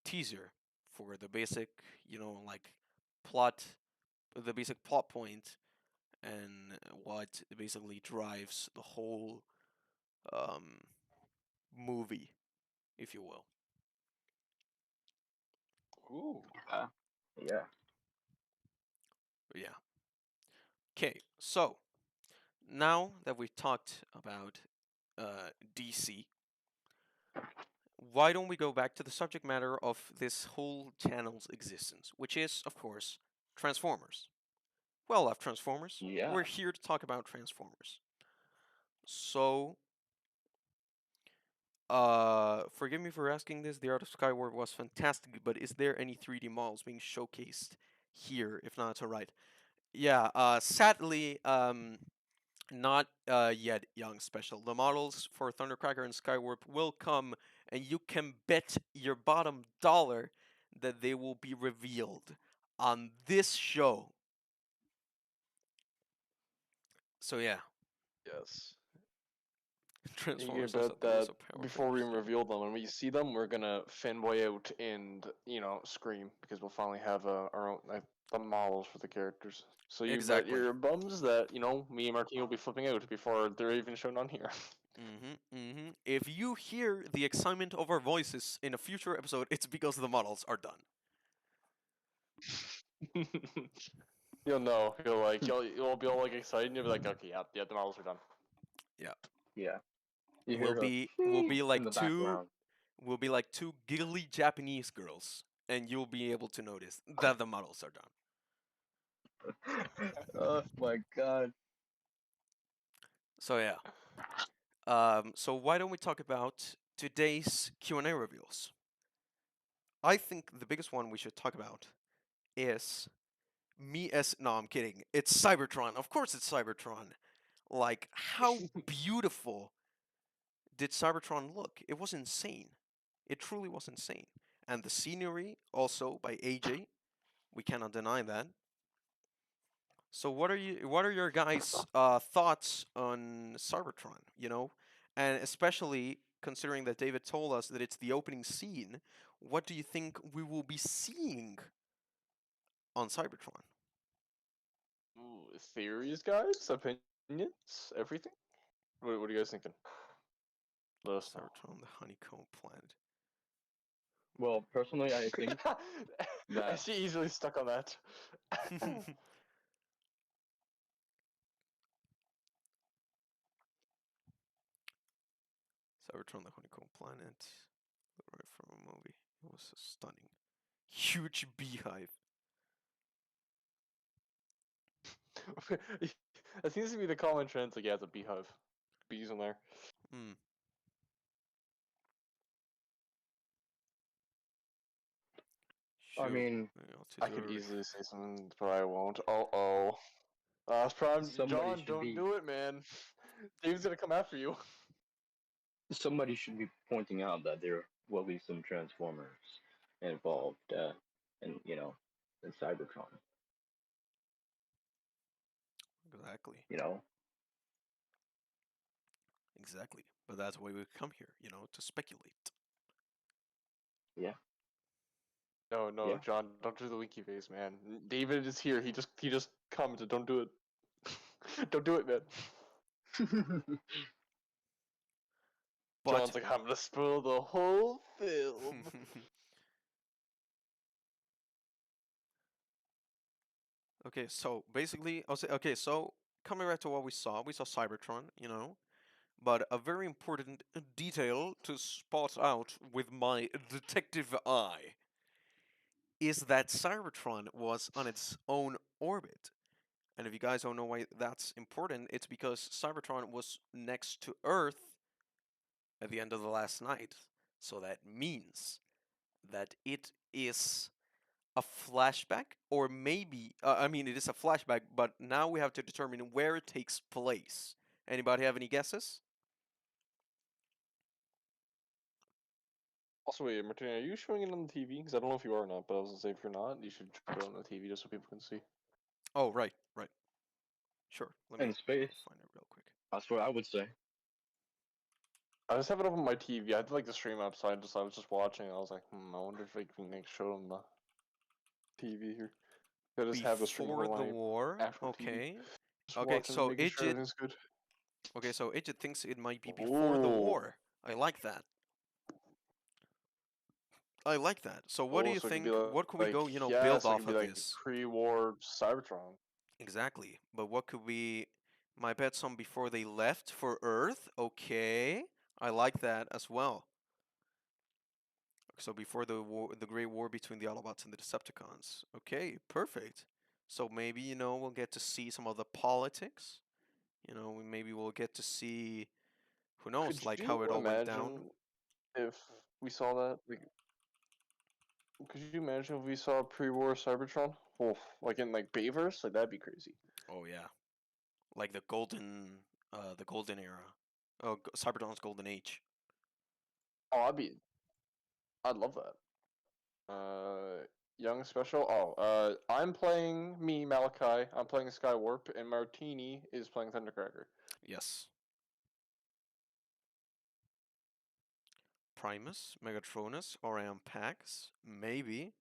teaser for the basic, like plot, the basic plot point, and what basically drives the whole um, movie, if you will. Ooh. Yeah, yeah. But yeah. Okay, so now that we've talked about DC, why don't we go back to the subject matter of this whole channel's existence, which is, of course, Transformers. Well, love Transformers. Yeah. We're here to talk about Transformers. So, forgive me for asking this. The Art of Skyward was fantastic, but is there any 3D models being showcased here? If not, it's alright. Yeah. Sadly, not yet, Young Special. The models for Thundercracker and Skywarp will come, and you can bet your bottom dollar that they will be revealed on this show. So yeah, Yes. You can Transformers bet was that a power before we players. reveal them, when we see them, we're gonna fanboy out and scream because we'll finally have our own. The models for the characters. So you bet Exactly. your bums that me and Martine will be flipping out before they're even shown on here. If you hear the excitement of our voices in a future episode, it's because the models are done. You'll know. You'll be all like excited. And you'll be like, okay, yeah, the models are done. Yeah. You We'll hear a be we'll be in like the two background. we'll be like two giggly Japanese girls, and you'll be able to notice that the models are done. Oh my god. So yeah. So why don't we talk about today's Q&A reveals? I think the biggest one we should talk about is no, I'm kidding. It's Cybertron. Of course it's Cybertron. Like, how beautiful did Cybertron look? It was insane. It truly was insane. And the scenery, also by AJ, we cannot deny that. So what are your guys' thoughts on Cybertron? And especially considering that David told us that it's the opening scene, what do you think we will be seeing on Cybertron? Ooh, theories, guys, opinions, everything. What are you guys thinking? Let us know. Cybertron, the honeycomb planet. Well, personally, I think I that see easily stuck on that. Cybertron, the honeycomb planet. Right from a movie. It was stunning. Huge beehive. That seems to be the common trend. Like, yeah, it's a beehive. Bees in there. Hmm. I Shoot. mean I could easily say something, but I won't. Oh. Last prime, somebody John, should don't be do it, man. Dave's gonna come after you. somebody should be pointing out that there will be some Transformers involved in in Cybertron. Exactly. You know? Exactly. But that's why we come here, to speculate. Yeah. No, Yeah. John, don't do the winky face, man. David is here. He just commented. Don't do it. Don't do it, man. But John's like, I'm gonna spoil the whole film. okay, so basically, I'll say okay, so coming back to what we saw Cybertron, but a very important detail to spot out with my detective eye is that Cybertron was on its own orbit. And if you guys don't know why that's important, it's because Cybertron was next to Earth at the end of the last night. So that means that it is a flashback, or maybe, I mean, it is a flashback, but now we have to determine where it takes place. Anybody have any guesses? Also, wait, Martina, are you showing it on the TV? Because I don't know if you are or not, but I was gonna say if you're not, you should put it on the TV just so people can see. Oh, right. Sure. Let me In space. find it real quick. That's what I would say. I just have it up on my TV. I had like the stream up, so I was just watching. And I was like, I wonder if I can show them the TV here. I just have the stream up Before on the my war. actual TV. Okay. Just Okay, watching, so making sure Idjit. everything's good. Okay, so Idjit thinks it might be before the Oh, war. I like that. I like that. So what do oh, you so it could be think? What could we like go, yeah, build so it off could be of like this? pre-war Cybertron. Exactly. But what could we my bets on before they left for Earth? Okay. I like that as well. So before the war, the Great War between the Autobots and the Decepticons. Okay, perfect. So maybe, we'll get to see some of the politics. Maybe we'll get to see who Could knows, like how you it all went down. imagine if we saw that? Like, could you imagine if we saw pre-war Cybertron? Oh, like in like Bayverse, like that'd be crazy. Oh yeah. Like the golden era. Oh, Cybertron's golden age. Oh, I'd love that. Young special. Oh, I'm playing me Malachi. I'm playing Skywarp, and Martini is playing Thundercracker. Yes. Primus, Megatronus, Orion Pax, maybe.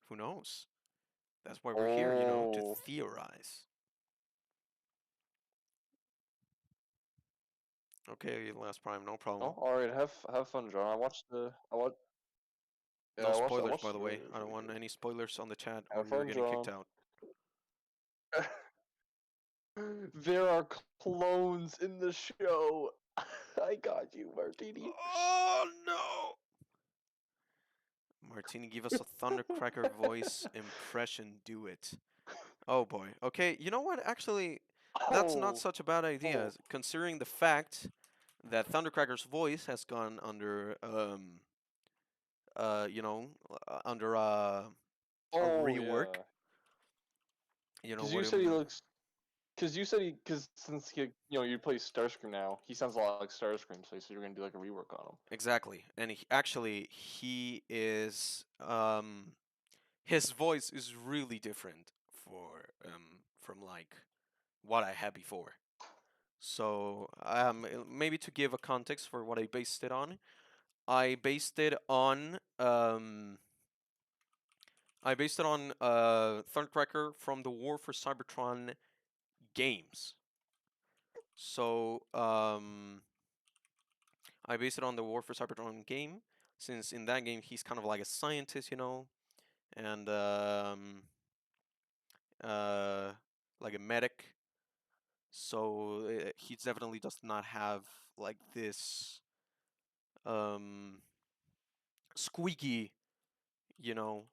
Who knows? That's why we're here, you know, to Oh. theorize. Okay, Last Prime, no Oh, problem. all right. Have fun, John. I watched the. I watched. Yeah, No I watched. I spoilers, watched by the the way. trailer. It was I don't really want good. any spoilers on the chat, or Have you're fun, getting kicked John. out. There are clones in the show. I got you, Martini. Oh no! Martini, give us a Thundercracker voice impression. Do it. Oh boy. Okay, you know what? Actually, that's not Oh. such a bad idea, Oh. considering the fact that Thundercracker's voice has gone under you know, under a Oh rework. yeah. You know Because what you I said he mean? looks. Because since you play Starscream now, he sounds a lot like Starscream. So you said you're gonna do like a rework on him. Exactly. And he is his voice is really different for from like what I had before. So maybe to give a context for what I based it on, I based it on Thundercracker from the War for Cybertron games. So I based it on the War for Cybertron game, since in that game he's kind of like a scientist, you know, and uh, like a medic. So he definitely does not have like this um, squeaky, you know,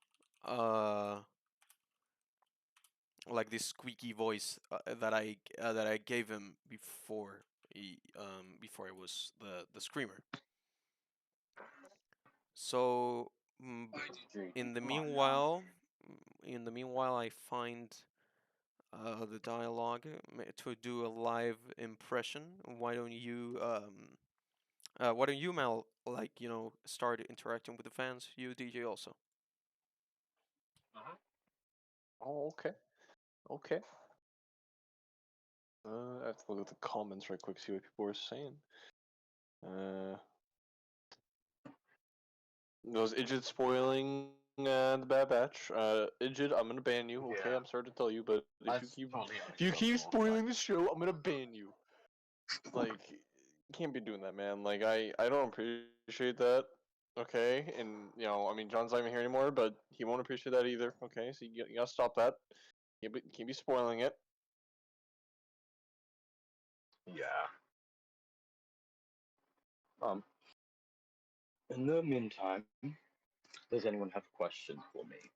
uh, like this squeaky voice that I gave him before I was the screamer. So in the Come on now. meanwhile, I find the dialogue to do a live impression. Why don't you, Mel, like, you know, start interacting with the fans? You, DJ, also. Oh, okay. Okay. I have to look at the comments right quick, see what people are saying. Was Idjit spoiling the Bad Batch? Idjit, I'm gonna ban you. Okay, Yeah. I'm sorry to tell you, but That's totally if you keep unacceptable, spoiling the show, I'm gonna ban you. Like, you can't be doing that, man. Like, I don't appreciate that. Okay, and I mean, John's not even here anymore, but he won't appreciate that either. Okay, so you gotta stop that. You can't be spoiling it. Yeah. In the meantime, does anyone have questions for me?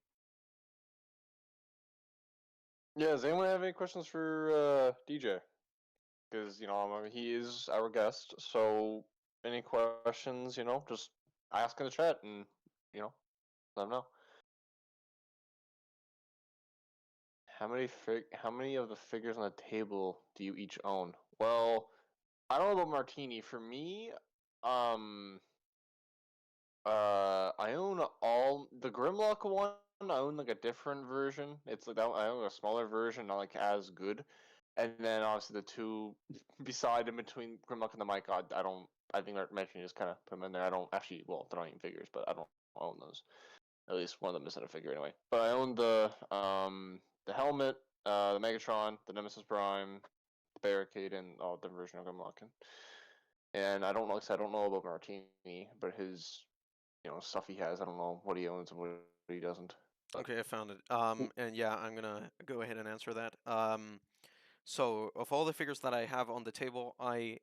Yeah, does anyone have any questions for DJ? Because I mean, he is our guest. So any questions, just ask in the chat, and let him know. How many of the figures on the table do you each own? Well, I don't know about Martini. For me, I own all the Grimlock one. I own like a different version. It's like that. I own a smaller version, not like as good. And then obviously the two beside in between Grimlock and the Mic God, I don't. I think Martini just kind of put them in there. I don't actually. Well, they're not even figures, but I don't own those. At least one of them isn't a figure anyway. But I own the helmet, the Megatron, the Nemesis Prime, the Barricade, and the version of Grimlock. And I don't know. Like I said, I don't know about Martini, but his stuff he has. I don't know what he owns and what he doesn't. But Okay, I found it. And yeah, I'm gonna go ahead and answer that. So of all the figures that I have on the table, I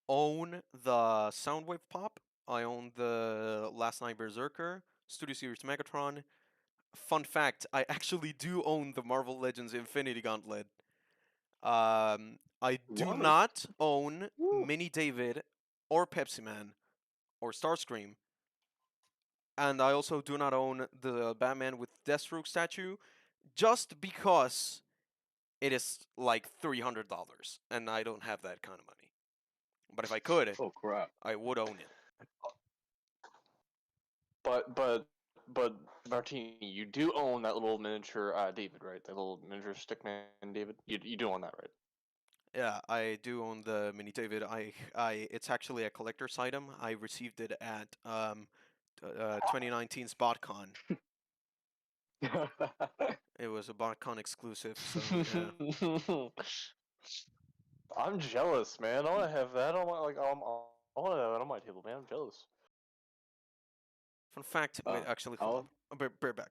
own the Soundwave Pop. I own the Last Night Berserker, Studio Series Megatron. Fun fact: I actually do own the Marvel Legends Infinity Gauntlet. I do what? not own Woo. Mini David or Pepsi Man or Starscream, and I also do not own the Batman with Deathstroke statue, just because it is like $300, and I don't have that kind of money. But if I could, Oh crap. I would own it. But Martini, you do own that little miniature David, right? That little miniature stickman David. You do own that, right? Yeah, I do own the Mini David. It's actually a collector's item. I received it at 2019's BotCon. It was a BotCon exclusive, so yeah. I'm jealous, man. I want to have that on my I want to have that on my table, man. I'm jealous. Fun fact, wait, actually, hold I'll, on. Bear back.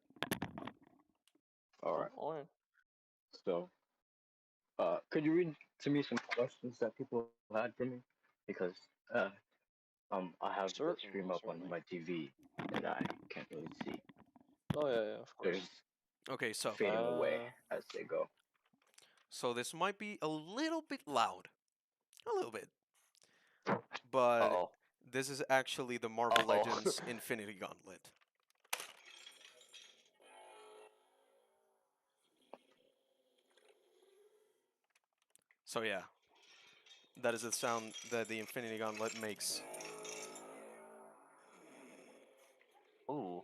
all right. All right. So, could you read to me some questions that people had for me? Because I have the stream Certainly, up on certainly. my TV, and I can't really see. Oh yeah, of course. There's Okay, fading away as they go. so this might be a little bit loud, a little bit, but Uh-oh. this is actually the Marvel Uh-oh. Legends Infinity Gauntlet. So yeah, that is the sound that the Infinity Gauntlet makes. Ooh.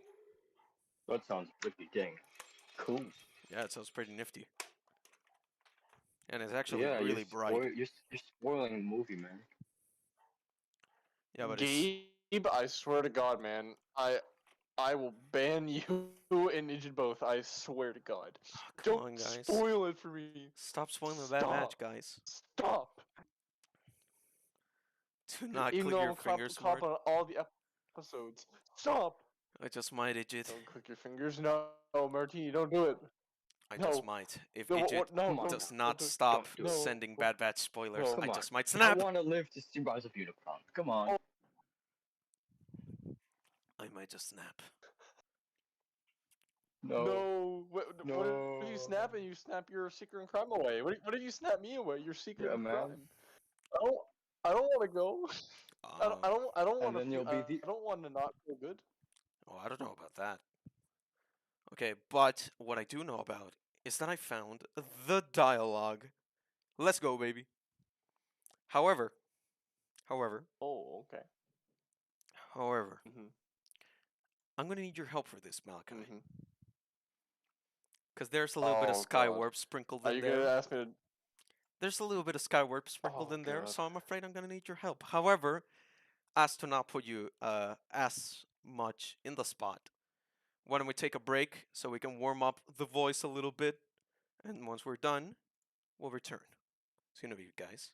That sounds pretty dang cool. Yeah, it sounds pretty nifty, and it's actually Yeah, really bright. you're spoiling the movie, man. Yeah, but it's Gabe, I swear to God, man, I will ban you and Ninja both. I swear to God. come Don't on, guys. spoil it for me. Stop spoiling that match, Stop. guys. Stop. Do not Even click though your I'm fingers, cop Mart. on all the episodes. Stop. I just might, Idjit. Don't click your fingers. No, Martini, don't do it. I No. just might. If No, Idjit No, Come on don't, does now. not do it. stop Don't do it. No. sending bad spoilers, No. I Come on. just might I snap. want to live to see Rise of Unicron. Come on. Oh. I might just snap. No. No. No. What if you snap and you snap your secret and crime away? What if you snap me away? Your secret Yeah, and man. crime. I don't. I don't want to go. I don't And want to then feel. you'll be the. I don't want to not feel good. Oh, I don't know about that. Okay, but what I do know about is that I found the dialogue. Let's go, baby. However, however, Oh, okay. however, Mhm. I'm gonna need your help for this, Malachi. Mhm. Because there's a little bit of Oh God. Skywarp sprinkled Are in you there. gonna ask me to? There's a little bit of Skywarp sprinkled Oh in there, God. so I'm afraid I'm gonna need your help. However, as to not put you as much in the spot, why don't we take a break so we can warm up the voice a little bit, and once we're done, we'll return. See you in a bit, guys.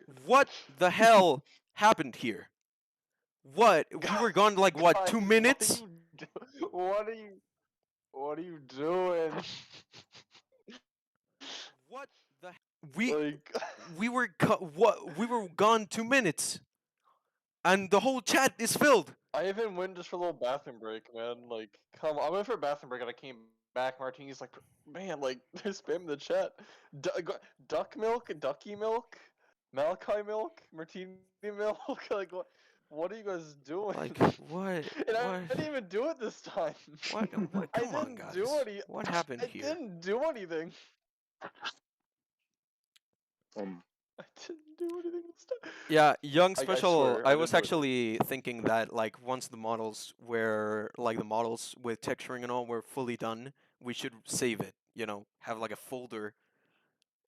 scared. What the hell happened here? What? We were gone like what, Guys, 2 minutes? What are you? What are you doing? What the? We Like, we were what? We were gone 2 minutes, and the whole chat is filled. I even went just for a little bathroom break, man. Like, come on. I went for a bathroom break and I came back. Martini's like, man, like, they're spamming the chat. Duck milk, ducky milk, Malachi milk, Martini milk. Like, what are you guys doing? Like what? And I What? didn't even do it this time. What? What? I Come on, didn't do guys. any. What happened I here? didn't do anything. Um, I didn't do anything this time. Yeah, young I special. swear, I I didn't was do anything. actually thinking that like once the models were like the models with texturing and all were fully done, we should save it. You know, have like a folder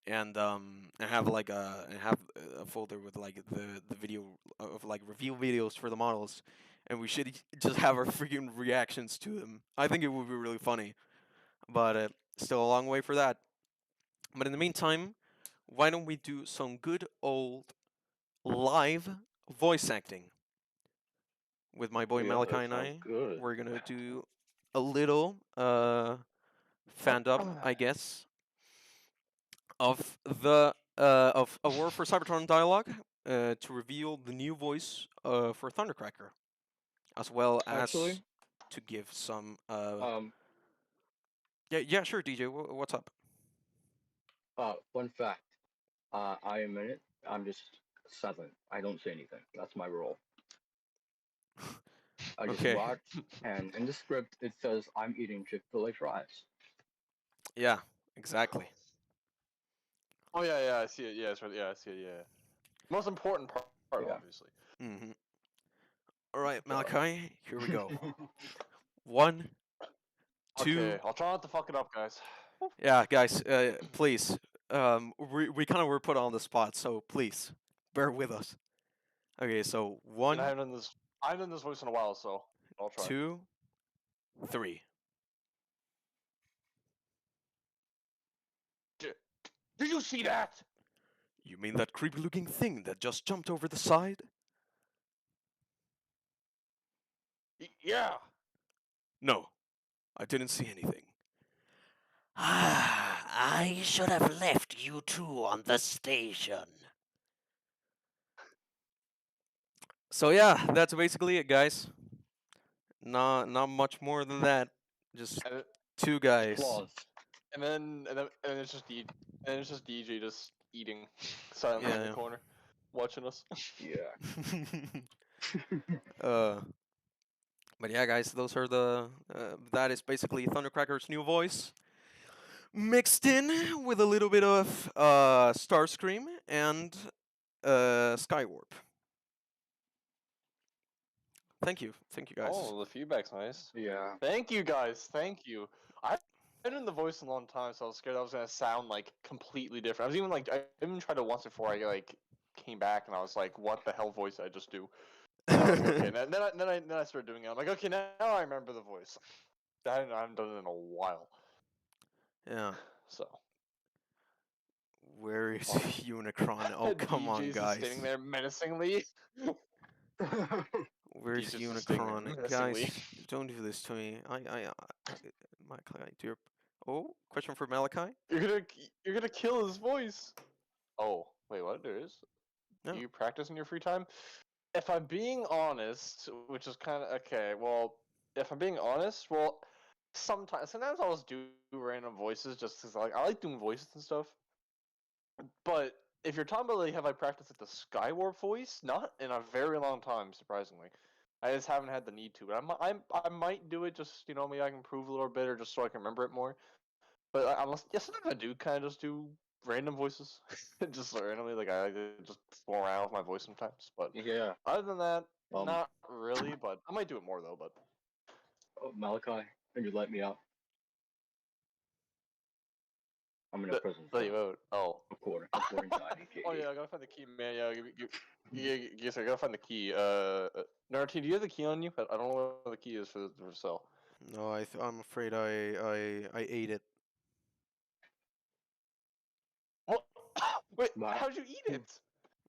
and have like a folder with like the video of like reveal videos for the models, and we should just have our freaking reactions to them. I think it would be really funny, but still a long way for that. But in the meantime, why don't we do some good old live voice acting with my boy yeah, Malachi that and sounds I? good. We're gonna do a little fan dub, I guess, of the of a War for Cybertron dialogue to reveal the new voice for Thundercracker, as well as Actually, to give some um, yeah, sure, DJ, what's up? fun fact. I am in it. I'm just silent. I don't say anything. That's my role. I just Okay, watch, and in the script it says I'm eating Chick-fil-A fries. yeah, exactly. Oh yeah, I see it. Yeah, it's right. Yeah, I see it. Yeah. Most important part, Yeah. obviously. Mm-hmm. All right, Sorry. Malachi, here we go. 1, 2. Okay, I'll try not to fuck it up, guys. Yeah, guys, please. We kind of were put on the spot, so please bear with us. Okay, so And 1, I haven't done this voice in a while, so I'll try. 2, 3. Did you see that? You mean that creepy-looking thing that just jumped over the side? Yeah. No, I didn't see anything. I should have left you two on the station. So yeah, that's basically it, guys. Not much more than that. Just And, it, two guys. Flaws. and it's just DJ just eating silently in the Yeah. corner, watching us. Yeah. uh. But yeah, guys, those are the. That is basically Thundercracker's new voice, mixed in with a little bit of Starscream and Skywarp. Thank you, guys. Oh, the feedback's nice. Yeah. Thank you, guys. Thank you. I've been in the voice a long time, so I was scared I was gonna sound like completely different. I was even like, I even tried it once before I like came back, and I was like, what the hell voice did I just do? And I was like, okay, and then I started doing it. I'm like, okay, now I remember the voice. I haven't done it in a while, Yeah. so. Where is Unicron? Oh, come on, DJ's just guys. standing there menacingly. Where's He's just standing there Unicron? menacingly. Guys, don't do this to me. Malachi, dear. Oh, question for Malachi? You're gonna kill his voice. Oh, wait, what? There is? No. Do you practice in your free time? If I'm being honest, which is kind of okay. Well, if I'm being honest, well, sometimes I'll just do random voices just because I like doing voices and stuff. But if you're talking about like have I practiced like the Skywarp voice, not in a very long time, surprisingly. I just haven't had the need to. But I might do it just maybe I can improve a little bit or just so I can remember it more. But sometimes I do kind of just do random voices, just randomly. Like I like to just fool around with my voice sometimes. But Yeah. other than that, Um, not really. But I might do it more though. But Oh, Malachi, can you let me out? I'm in a prison let you cell. out. Oh. According to IDK. Oh yeah, I gotta find the key, man. Yeah, yes, I gotta find the key. Naruto, do you have the key on you? I don't know what the key is for the cell. No, I'm afraid I ate it. What? Wait, Wow. how'd you eat it?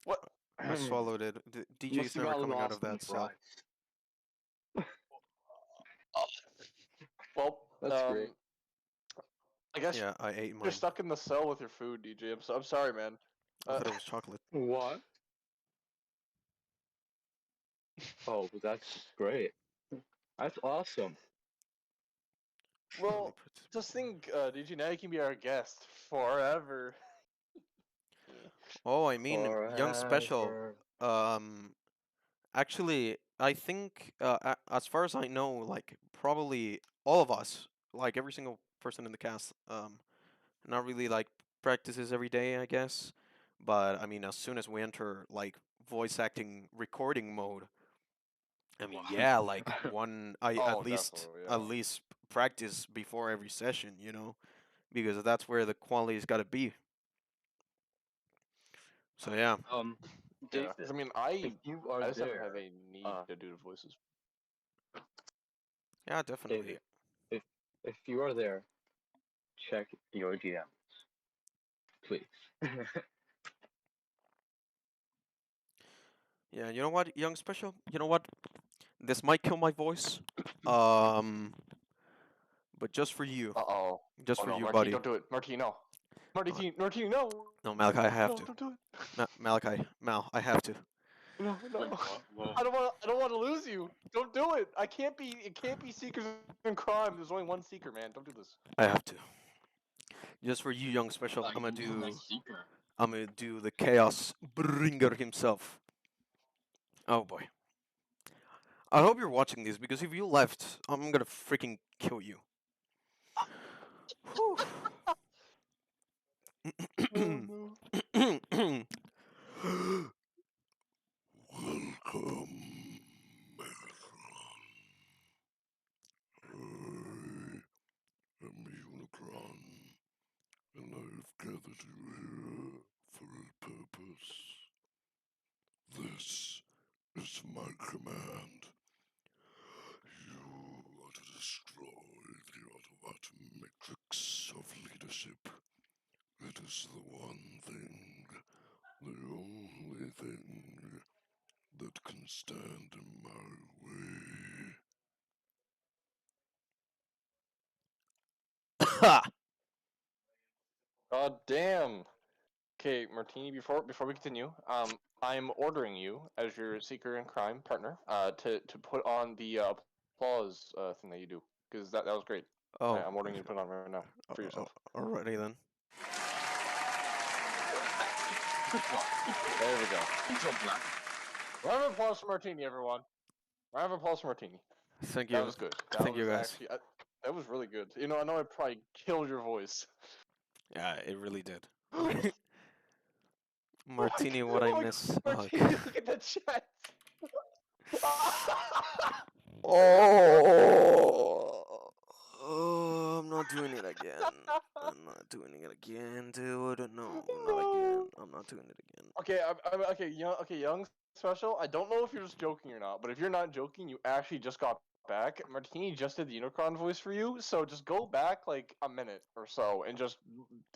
What? I swallowed it. DJ's Must have never got coming out lost of in the that cell. fries. Well, That's great. I guess Yeah, I ate you're mine. stuck in the cell with your food, DJ. I'm sorry, man. I thought it was chocolate. What? Oh, that's great. That's awesome. Well, just think, DJ, now you can be our guest forever. Oh, I mean, Young Special. Forever. Actually, I think, as far as I know, like probably all of us, like every single person in the cast, not really like practices every day, I guess. But I mean, as soon as we enter like voice acting recording mode, I mean, yeah, like I Oh, definitely, at yeah. least practice before every session, because that's where the quality's got to be. So yeah, Yeah, David, because I mean, if you are I just haven't had there, a need to do the voices. yeah, definitely. David, if you are there, check your DMs, please. Yeah, you know what, Young Special? You know what? This might kill my voice. Um, but just for you, Uh-oh. just Oh for no, you, Martini, buddy. don't do it. Martini, no. Uh, Martini, no. No, Malachi, I have No, to. don't do it. Malachi, Mal, I have to. No, Wait, no. what? I don't want to lose you. Don't do it. It can't be Seekers and Crime. There's only one Seeker, man. Don't do this. I have to. Just for you, Young Special, Like, you're my seeker. I'm gonna do the Chaos Bringer himself. Oh boy. I hope you're watching this because if you left, I'm gonna freaking kill you. Whew. Oh Welcome, Megatron. I am Unicron, and I've gathered you here for a purpose. This is my command. You are to destroy the Autobot matrix of leadership. It is the one thing, the only thing that can stand in my way. God damn. Okay, Martini. Before we continue, I'm ordering you as your Seeker and Crime partner, to put on the applause thing that you do, because that was great. Oh, I'm ordering you to put it on right now for yourself. alrighty then. There we go. Round of applause for Martini, everyone. Round of applause for Martini. Thank you. That was good. That Thank you, was guys. actually, that was really good. You know, I know I probably killed your voice. Yeah, it really did. Martini, what I miss. Martini, look at the chat. Oh, I'm not doing it again. I'm not doing it again, dude. No, not again. No. I'm not doing it again. Okay, young special. I don't know if you're just joking or not, but if you're not joking, you actually just got back. Martini just did the Unicron voice for you, so just go back like a minute or so and just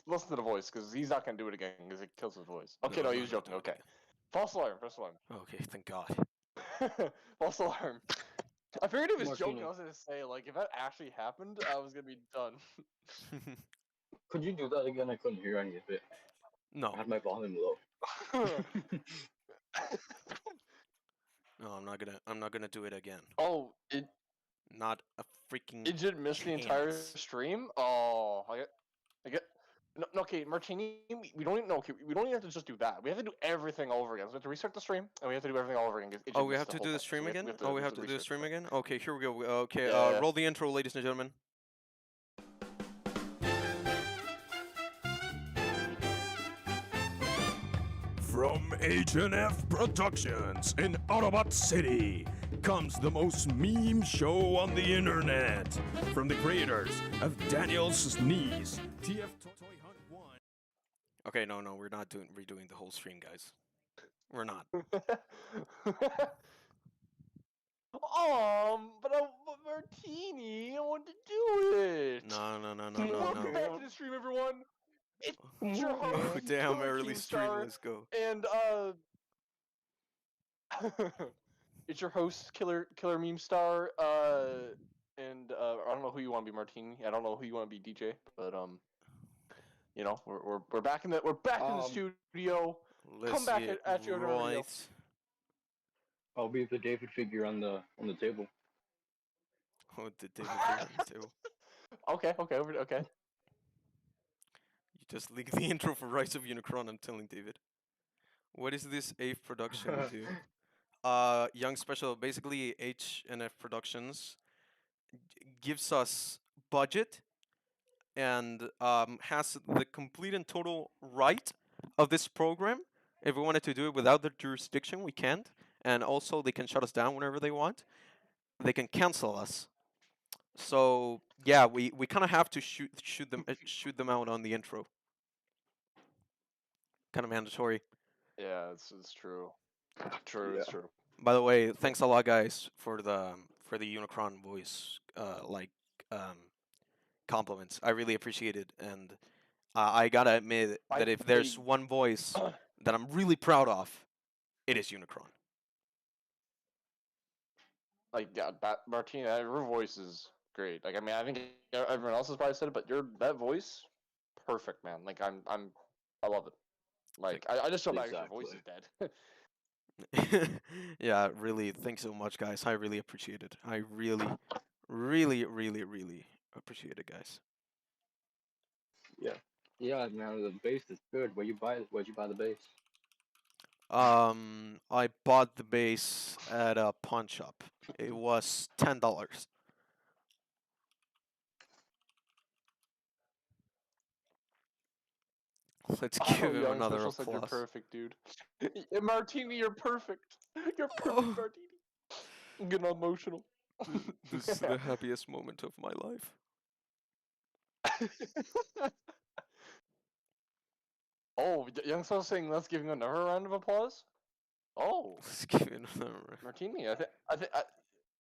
listen to the voice, because he's not gonna do it again because it kills his voice. Okay, no, I'm he not was gonna joking. do it Okay, again. false alarm. False alarm. Okay, thank God. False alarm. I figured he was Martini. joking. I was gonna say, like, if that actually happened, I was gonna be done. Could you do that again? I couldn't hear any of it. I No, had my volume low. no, I'm not gonna do it again. Oh, it Not a freaking. did miss the entire chance. stream. Oh, I get. No, okay, Martini, we don't even know. Okay, we don't even have to just do that. We have to do everything all over again. So we have to restart the stream, and we have to do everything all over again. 'Cause it Oh, just we missed have the to whole do the thing. So stream again? have Oh, we we have to do the restart stream thing. again? Okay, here we go. Okay, Yeah. roll the intro, ladies and gentlemen. From H&F Productions in Autobot City comes the most meme show on the internet. From the creators of Daniel's Sneeze, TF Toy Hunt 1. Okay, no, we're not redoing the whole stream, guys. We're not. But Martini, I want to do it. No. Welcome back to the stream, everyone. It's your host, Damn, Killer early stream. Keemstar, Let's go. and It's your host, Killer Meme Star. And I don't know who you want to be, Martini. I don't know who you want to be, DJ. But we're back in the studio. Let's Come back see it at you on the radio. right. I'll be the David figure on the table. Oh, the David figure on the table. Okay. You just leaked the intro for Rise of Unicron, I'm telling David. What is this AVE production do? Young Special, basically H&F Productions gives us budget and has the complete and total right of this program. If we wanted to do it without their jurisdiction, we can't. And also, they can shut us down whenever they want. They can cancel us. So yeah, we kind of have to shoot them out on the intro. Kind of mandatory. Yeah, it's true. True, it's Yeah. true. By the way, thanks a lot, guys, for the Unicron voice, compliments. I really appreciate it, and I gotta admit that if there's one voice that I'm really proud of, it is Unicron. Like, yeah, Martina, your voice is great. Like, I mean, I think everyone else has probably said it, but that voice, perfect, man. Like, I love it. Like, I just feel bad because your voice is dead. Yeah, really. Thanks so much, guys. I really appreciate it. I really, really, really, really appreciate it, guys. Yeah, man, the base is good. Where'd you buy the base? I bought the base at a pawn shop. It was $10. Let's give him Young another Special said you're applause. perfect, dude. Martini, you're perfect. You're perfect, Oh. Martini. I'm getting emotional. This is the happiest moment of my life. Oh, Young Special saying let's give him another round of applause. Oh, Let's give him another. Martini,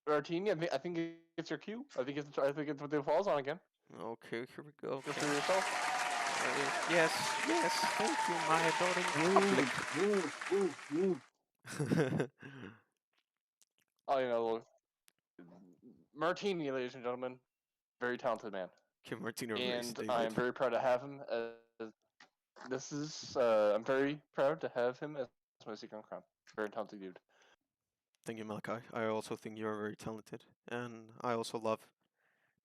Martini, I think it's your cue. I think it's with the applause on again. Okay, here we go. Just for yourself. Yes, thank you, my adoring public. Oh, look. Martini, ladies and gentlemen, very talented man, Give Martino a raise, and David. I am very proud to have him. I'm very proud to have him as my secret crown. Very talented dude. Thank you, Malachi. I also think you're very talented, and I also love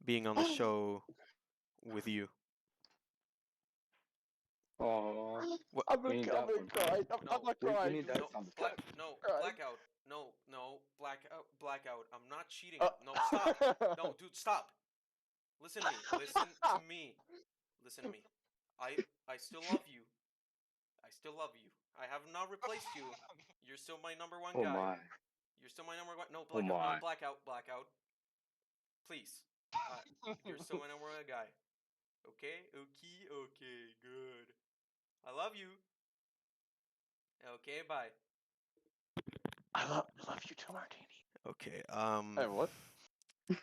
being on the show with you. Oh, What? I'm we need that one. crying. I'm not crying. We need that sound effect. Blackout. No, blackout. I'm not cheating. No, stop. No, dude, stop. Listen to me. Listen to me. Listen to me. I still love you. I have not replaced you. You're still my number one Oh guy. my. You're still my number one. No, Oh my. blackout. Please. You're still my number one guy. Okay, good. I love you. Okay, bye. I love you too, Martini. Okay. Hey, what?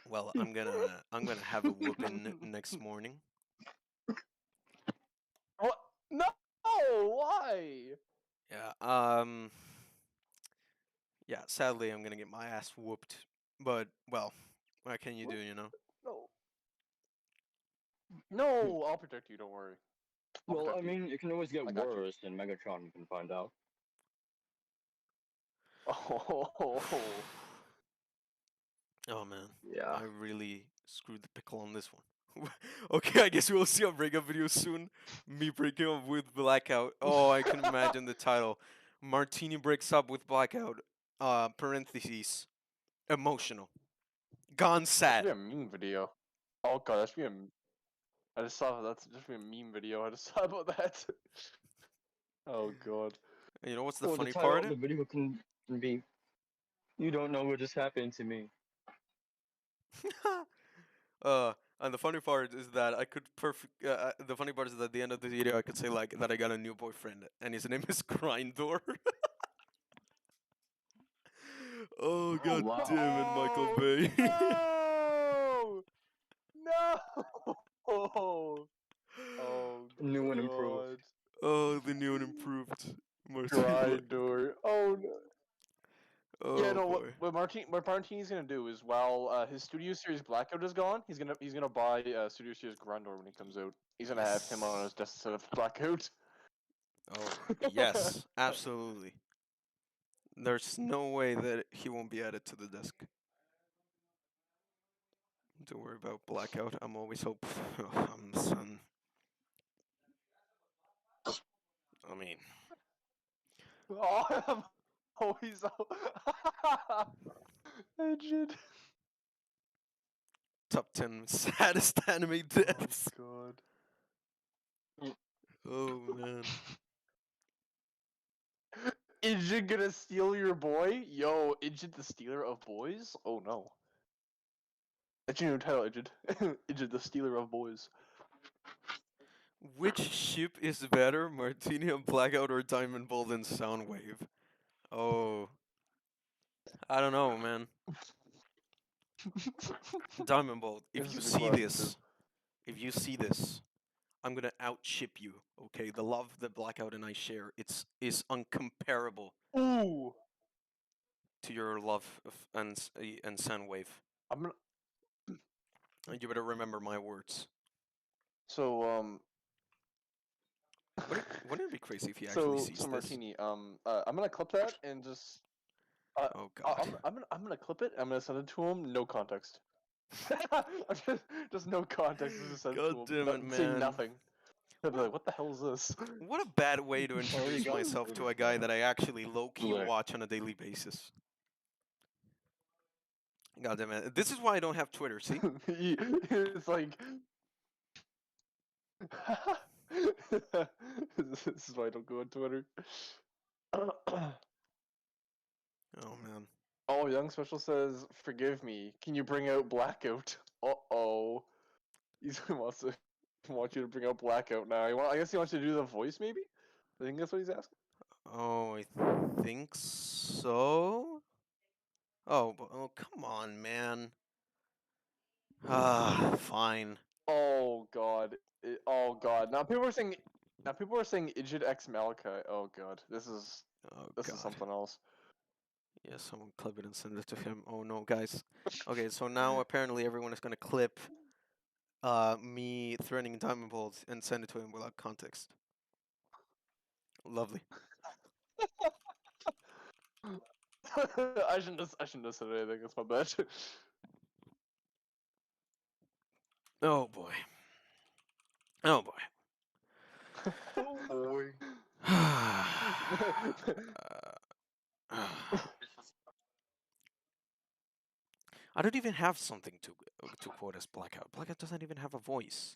Well, I'm gonna have a whooping next morning. What? No! Why? Yeah. Yeah. Sadly, I'm gonna get my ass whooped. But well, what can you do? You know. No. No, I'll protect you. Don't worry. Well, I mean, it can always get I got you. worse in Megatron. You can find out. Oh. Oh man. Yeah. I really screwed the pickle on this one. Okay, I guess we'll see a breakup video soon. Me breaking up with Blackout. Oh, I can imagine the title. Martini breaks up with Blackout. Parentheses. Emotional. Gone That sad. should be a meme video. Oh god, that should be a. I just saw that's just be a meme video. I just saw about that. Oh god. And you know what's the Well, funny the title part? of the video can be, "You don't know what just happened to me." And the funny part is that I could the funny part is that at the end of the video I could say like that I got a new boyfriend and his name is Grindor. Oh god wow. damn it, Michael Bay. No! Oh, New and improved. Oh, the new and improved Martini. Grindor. Oh no. Oh Yeah, no. boy. What Martini's gonna do is while his Studio Series Blackout is gone, he's gonna buy Studio Series Grundor when he comes out. He's gonna have him on Yes. his desk instead of Blackout. Oh yes, absolutely. There's no way that he won't be added to the desk. Don't worry about Blackout. I'm always hope. I'm son. I mean, Oh, I'm always Engine. top 10 saddest anime Oh deaths. god. Oh man. Engine gonna steal your boy? Yo, Engine the stealer of boys? Oh no. That's your new title, Engine. Engine the stealer of boys. Which ship is better, Martini Blackout or Diamond Bolt and Soundwave? Oh, I don't know, man. Diamond Bolt, This is a good question, too. if you see this, I'm gonna outship you. Okay, the love that Blackout and I share, is uncomparable Ooh! to your love of and Soundwave. I'm gonna. And you better remember my words. So, Wouldn't it be crazy if he actually sees so this? Martini, I'm gonna clip that and just. Oh God. I'm gonna clip it. I'm gonna send it to him. No context. just no context. Just send it God to him. damn it, Saying man. nothing. He'll be like, "What the hell is this?" What a bad way to Already introduce got myself to a noticed, guy that I actually low-key Blair. watch on a daily basis. God damn it. This is why I don't have Twitter, see? It's like. This is why I don't go on Twitter. Oh man. Oh, Young Special says, "Forgive me. Can you bring out Blackout?" Uh-oh. He wants you to bring out Blackout now. I guess he wants you to do the voice, maybe? I think that's what he's asking. Oh, I think so. Oh, come on, man. Ah, fine. Oh god. Oh god. Now people are saying Idjit X Malachi. Oh god. Oh This is God. something else. Yeah, someone clip it and send it to him. Oh no, guys. Okay, so now apparently everyone is gonna clip me threatening Diamond Bolt and send it to him without context. Lovely. I shouldn't have said anything. That's my bad. Oh boy. Oh boy. Oh boy. I don't even have something to quote as Blackout. Blackout doesn't even have a voice.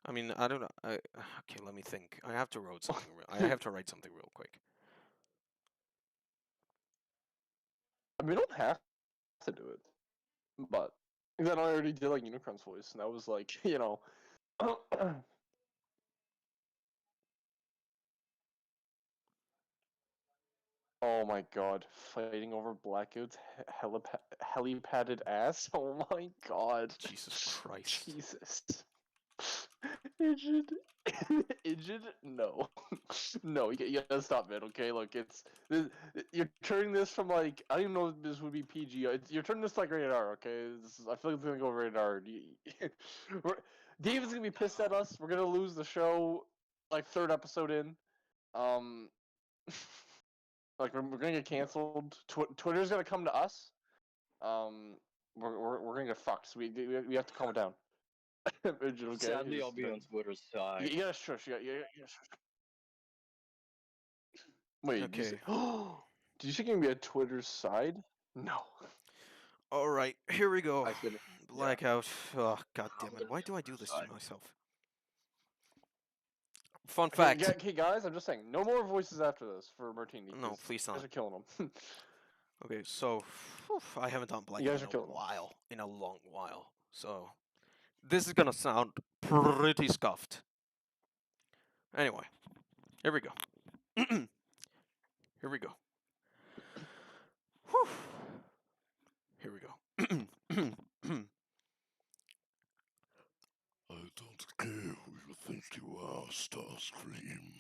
I mean, I don't know. Okay, let me think. I have to write something. I have to write something real quick. I mean, you don't have to do it, but then I already did like Unicron's voice, and that was like, oh my god, fighting over Blackout's helipadded ass. Oh my god, Jesus Christ. Jesus. Injured, injured? No, no. You gotta stop it. Okay, look, you're turning this from like I don't even know if this would be PG. You're turning this like rated R. Okay, I feel like it's gonna go rated R. David's gonna be pissed at us. We're gonna lose the show like third episode in. Um, like we're gonna get canceled. Twitter's gonna come to us. Um, we're gonna get fucked. So we have to calm it down. Okay? Sadly, I'll be on Twitter's side. You gotta shush. You gotta shush. Wait, Okay. did you say you can be a Twitter's side? No. All right, here we go. I said, Blackout. Oh, God damn it. Why do I do this to myself? Fun fact. Okay, guys, I'm just saying, no more voices after this for Martini. No, 'cause please You guys not. are killing him. Okay, so I haven't done You Blackout guys in are a killing him. while, in a long while. So this is gonna sound pretty scuffed. Anyway, here we go. Here we go. Whew. Here we go. I don't care who you think you are, Starscream.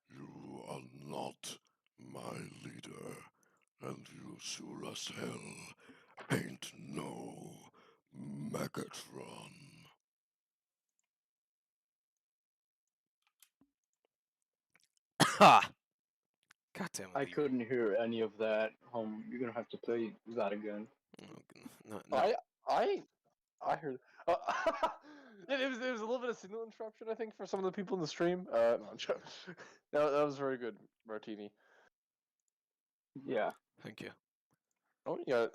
You are not my leader. And you sure as hell ain't no Megatron. Ha! God damn it, I Levi. couldn't hear any of that. You're gonna have to play that again. No, no. I heard. It was a little bit of signal interruption, I think, for some of the people in the stream. No, I'm joking. That was very good, Martini. Yeah. Thank you. Oh, you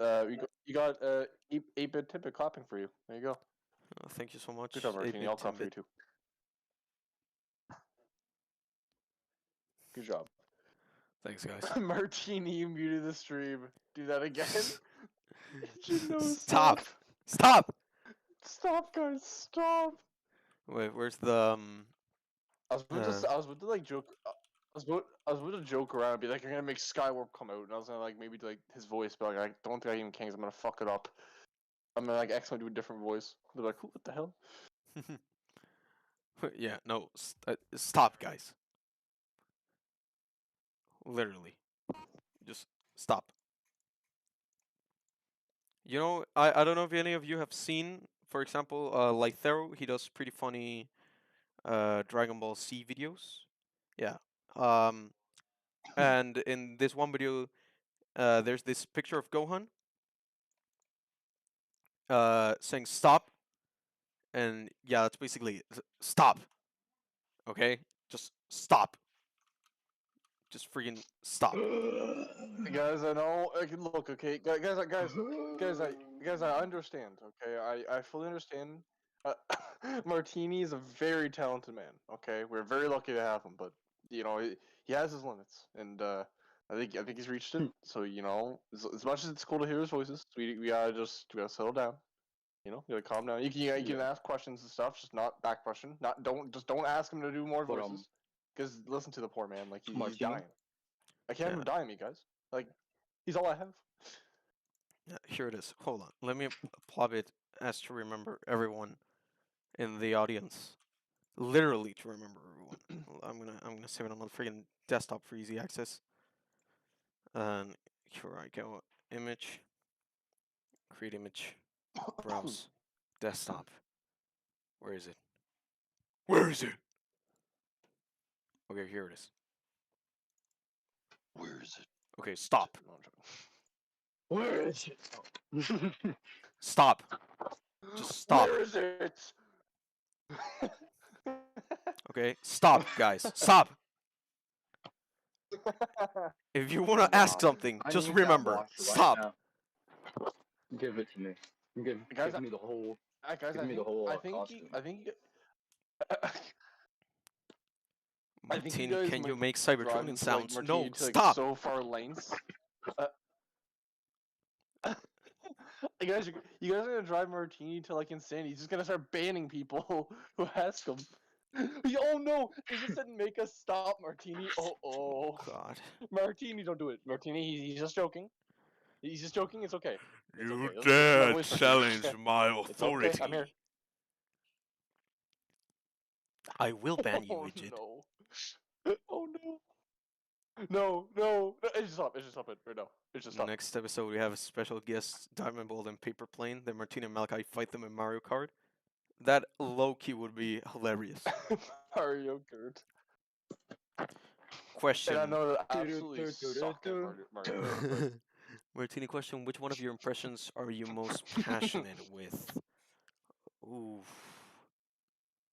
got 8-bit Tippet clapping for you. There you go. Thank you so much. Good job, Martini. 8-bit, I'll clap for you 10-bit. too. Good job. Thanks, guys. Martini, you muted the stream. Do that again. Stop! Stop! Stop, guys! Stop! Wait, where's the I was about to like joke. I was about to joke around and be like, "You're gonna make Skywarp come out," and I was gonna like maybe do, like his voice, but like I don't think I even can. 'Cause I'm gonna fuck it up. I'm gonna like accidentally do a different voice. They're like, "What the hell?" Yeah, no, stop, guys. Literally. Just stop. You know, I don't know if any of you have seen, for example, Lythero, he does pretty funny Dragon Ball Z videos. Yeah. And in this one video, there's this picture of Gohan saying stop, and yeah, that's basically stop. Okay? Just stop. Just freaking stop. Guys, I know. Look, okay, guys, I understand. Okay, I fully understand. Martini is a very talented man. Okay, we're very lucky to have him, but you know he has his limits, and I think he's reached it. So you know, as much as it's cool to hear his voices, we gotta settle down. You know, you gotta calm down. You can Yeah. ask questions and stuff, just not back question. Not don't ask him to do more But voices. Because listen to the poor man, like he's Martini? dying. I can't have Yeah. him die on me, guys. Like, he's all I have. Yeah, here it is. Hold on. Let me plop it as to remember everyone in the audience. Literally to remember everyone. I'm gonna save it on the freaking desktop for easy access. And here I go. Image. Create image. Browse. Desktop. Where is it? Where is it? Okay, here it is. Where is it? Okay, stop. No, I'm joking. Where is it? Stop. Just stop. Where is it? Okay, stop, guys. Stop. If you want to ask Wow. something, I just need that remember. watch right Stop. now. Give it to me. Guys, Give me the whole. guys, Give me the whole costume. I think you Martin, guys can you might make be driving Cybertronian like sounds? Martini No, to like stop. so far lengths. You guys are gonna drive Martini to like insanity. He's just gonna start banning people who ask him. Oh no! He just said make us stop, Martini. Oh. God. Martini, don't do it. Martini, he's just joking. He's just joking. It's okay. It's You okay. Listen to my dare voice, Martini. challenge Okay. my It's okay. I'm here. authority. I will ban you, Oh idiot. no. Oh no. No. It's just up. It's just up it right now. It's just up. Next episode, we have a special guest, Diamond Ball and Paper Plane. Then Martina and Malachi fight them in Mario Kart. That low-key would be hilarious. Mario Kart. Question. And I know that I absolutely suck at Mario Kart, but Martini, question. Which one of your impressions are you most passionate with? Ooh.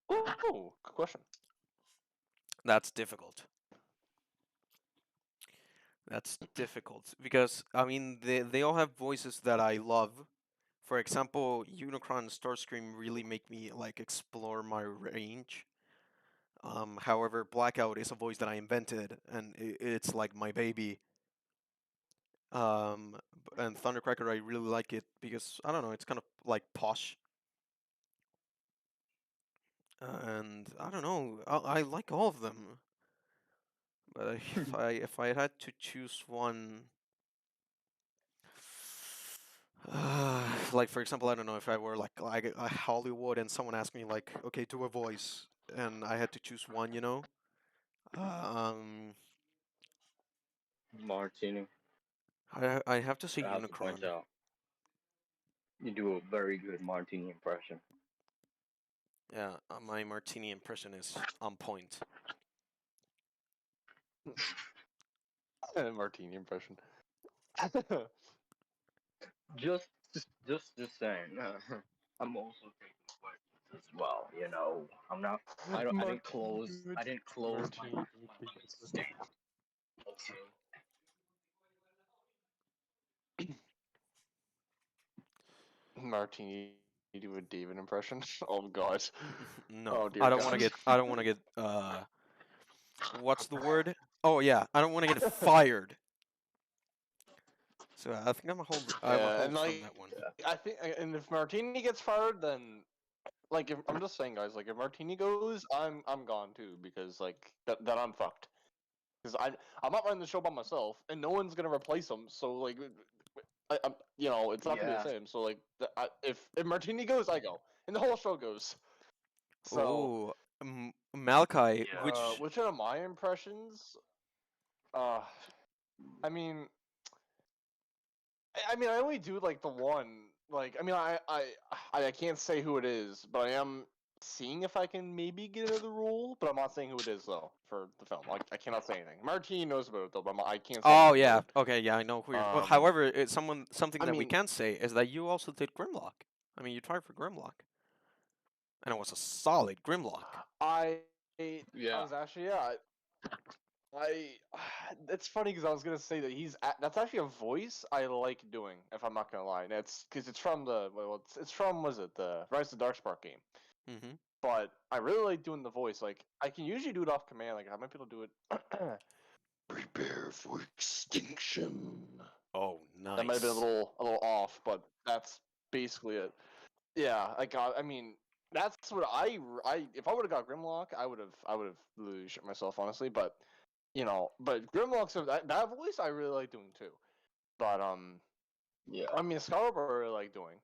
oh, good question. That's difficult. That's difficult because I mean they all have voices that I love. For example, Unicron and Starscream really make me like explore my range. However, Blackout is a voice that I invented and it's like my baby. And Thundercracker I really like it because I don't know, it's kind of like posh. And I don't know, I like all of them. But if I had to choose one, like for example, I don't know if I were like a Hollywood and someone asked me like, okay, do a voice, and I had to choose one, you know. Um, Martini. I have to say I have to point Unicron. out, you do a very good Martini impression. Yeah, my Martini impression is on point. Martini impression. Just saying. I'm also taking questions as well. You know, I'm not. I didn't close. I didn't close my Martini. stage. Also, Martini do a David impression. Oh god. No, Oh dear I don't want to god. get. I don't want to get. What's the word? Oh yeah, I don't want to get fired. So I think I'm a hold. I'm a Yeah, and host on like that one. I think, and if Martini gets fired, then like if I'm just saying, guys, like if Martini goes, I'm gone too because like that I'm fucked. Because I'm not running the show by myself, and no one's gonna replace him. So like, you know, it's not gonna be yeah, the same. So like, if Martini goes, I go, and the whole show goes. So, Oh, Malachi, yeah, which are my impressions? Uh, I mean, I mean, I only do like the one. Like, I mean, I can't say who it is, but I am seeing if I can maybe get another role. But I'm not saying who it is though for the film. Like, I cannot say anything. Martini knows about it though, but I can't say Oh anything yeah. about Okay. Yeah, I know who you're. it. Well, however, it's something I that we mean, can say is that you also did Grimlock. I mean, you tried for Grimlock, and it was a solid Grimlock. I yeah, was actually I it's funny because I was gonna say that that's actually a voice I like doing. If I'm not gonna lie, and it's because it's from it's from was it the Rise of the Darkspark game. Mm-hmm. But I really like doing the voice. Like I can usually do it off command. Like I might be able to do it. Prepare for extinction. Oh, That might have been nice. a little off, but that's basically it. Yeah, I mean, that's what I if I would have got Grimlock, I would have literally shit myself honestly. But you know, but Grimlock's that voice I really like doing too. But yeah, I mean, Skywarp I really like doing.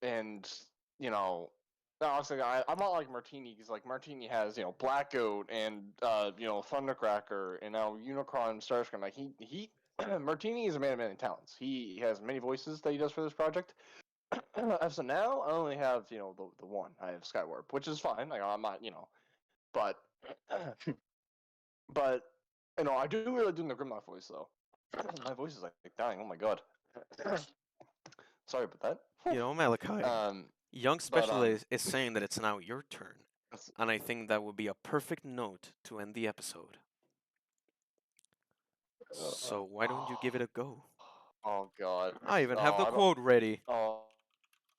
And you know, honestly, I'm not like Martini because like Martini has Blackout and Thundercracker and now Unicron, Starscream. Like he Martini is a man of many talents. He has many voices that he does for this project. As of now, I only have the one. I have Skywarp, which is fine. Like I'm not but but I do really do the Grimlock voice though. My voice is like dying. Oh my god. Sorry about that. You know, Malachi, Um, Young but Specialist is saying that it's now your turn, that's- and I think that would be a perfect note to end the episode. So why don't you give it a go? oh god. I even have the I don't. quote ready. Oh,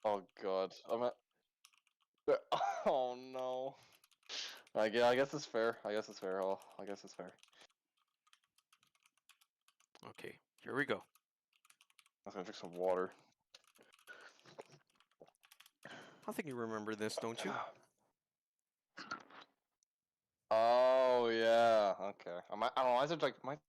oh god. Oh no. I guess it's fair. I guess it's fair. Oh, I guess it's fair. Okay, here we go. I'm gonna drink some water. I think you remember this, don't you? Oh yeah. Okay. I don't know. I said like might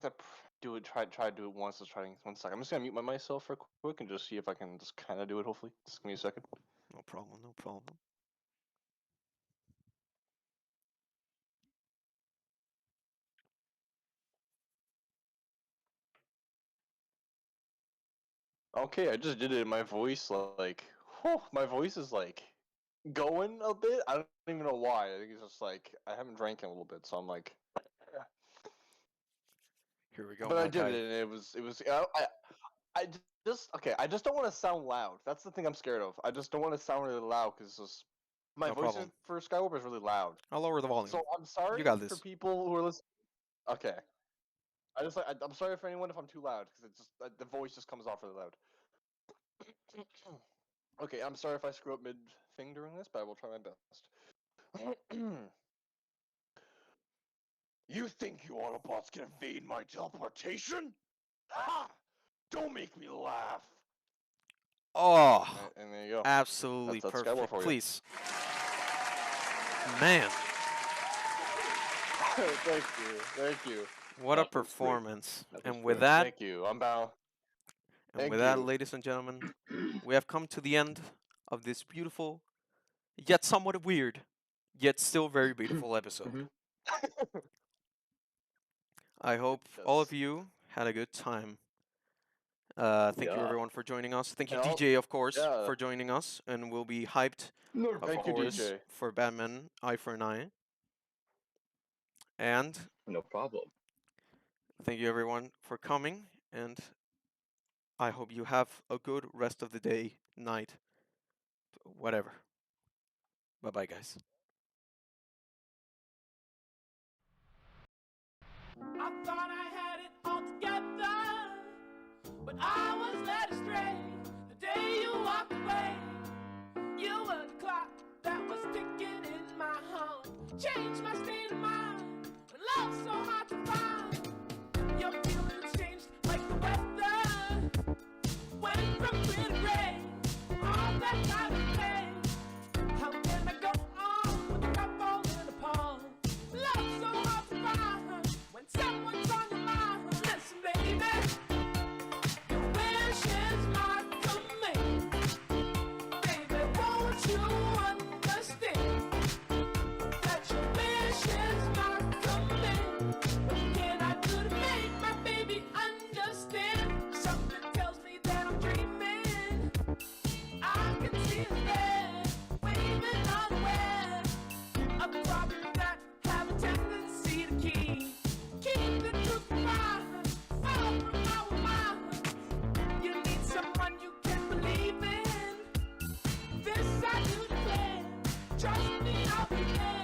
have to do it. Try to do it once. Let's try 1 second. I'm just gonna mute myself for quick and just see if I can just kind of do it. Hopefully, just give me a second. No problem, no problem. Okay, I just did it. My voice like, whew, my voice is like going a bit. I don't even know why. I think it's just like I haven't drank in a little bit, so I'm like. Here we go, But I did Malachi. it, and it was. I just okay. I just don't want to sound loud. That's the thing I'm scared of. I just don't want to sound really loud because just my No voice problem. for Skywarp is really loud. I'll lower the volume. So I'm sorry You got for this. people who are listening. Okay, I'm sorry for anyone if I'm too loud because it just the voice just comes off really loud. Okay, I'm sorry if I screw up mid thing during this, but I will try my best. You think you Autobots can evade my teleportation? Ha! Don't make me laugh. Oh, And there you go. absolutely That's Skyward perfect. for you. Please. Man, Thank you. Thank you. what a That was great. performance. That was And with great. that, Thank you. I'm bound. Thank you. ladies and gentlemen, we have come to the end of this beautiful, yet somewhat weird, yet still very beautiful episode. Mhm. I hope all of Yes. you had a good time. Thank you Yeah. everyone for joining us. Thank you And DJ, of course, yeah. for joining us, and we'll be hyped, No of Thank you, problem. course, DJ. for Batman Eye for an Eye. And No problem. thank you everyone for coming, and I hope you have a good rest of the day, night, whatever. Bye bye, guys. I thought I had it all together, but I was led astray the day you walked away. You were the clock that was ticking in my heart, changed my state of mind when love's so hard to find. Your feelings changed like the weather, went from clear to gray, all that time to play. How can I go on with the cup falling apart? Love's so hard to find when someone's on your mind. Listen, baby, your wish is my command. Baby, won't you understand that your wish is my command? What can I do to make my baby understand? Something tells me that I'm dreaming. I can see his head waving unaware of problems that have a tendency to keep the truth far from our minds. You need someone you can believe in. This I do declare. Trust me, I'll be there.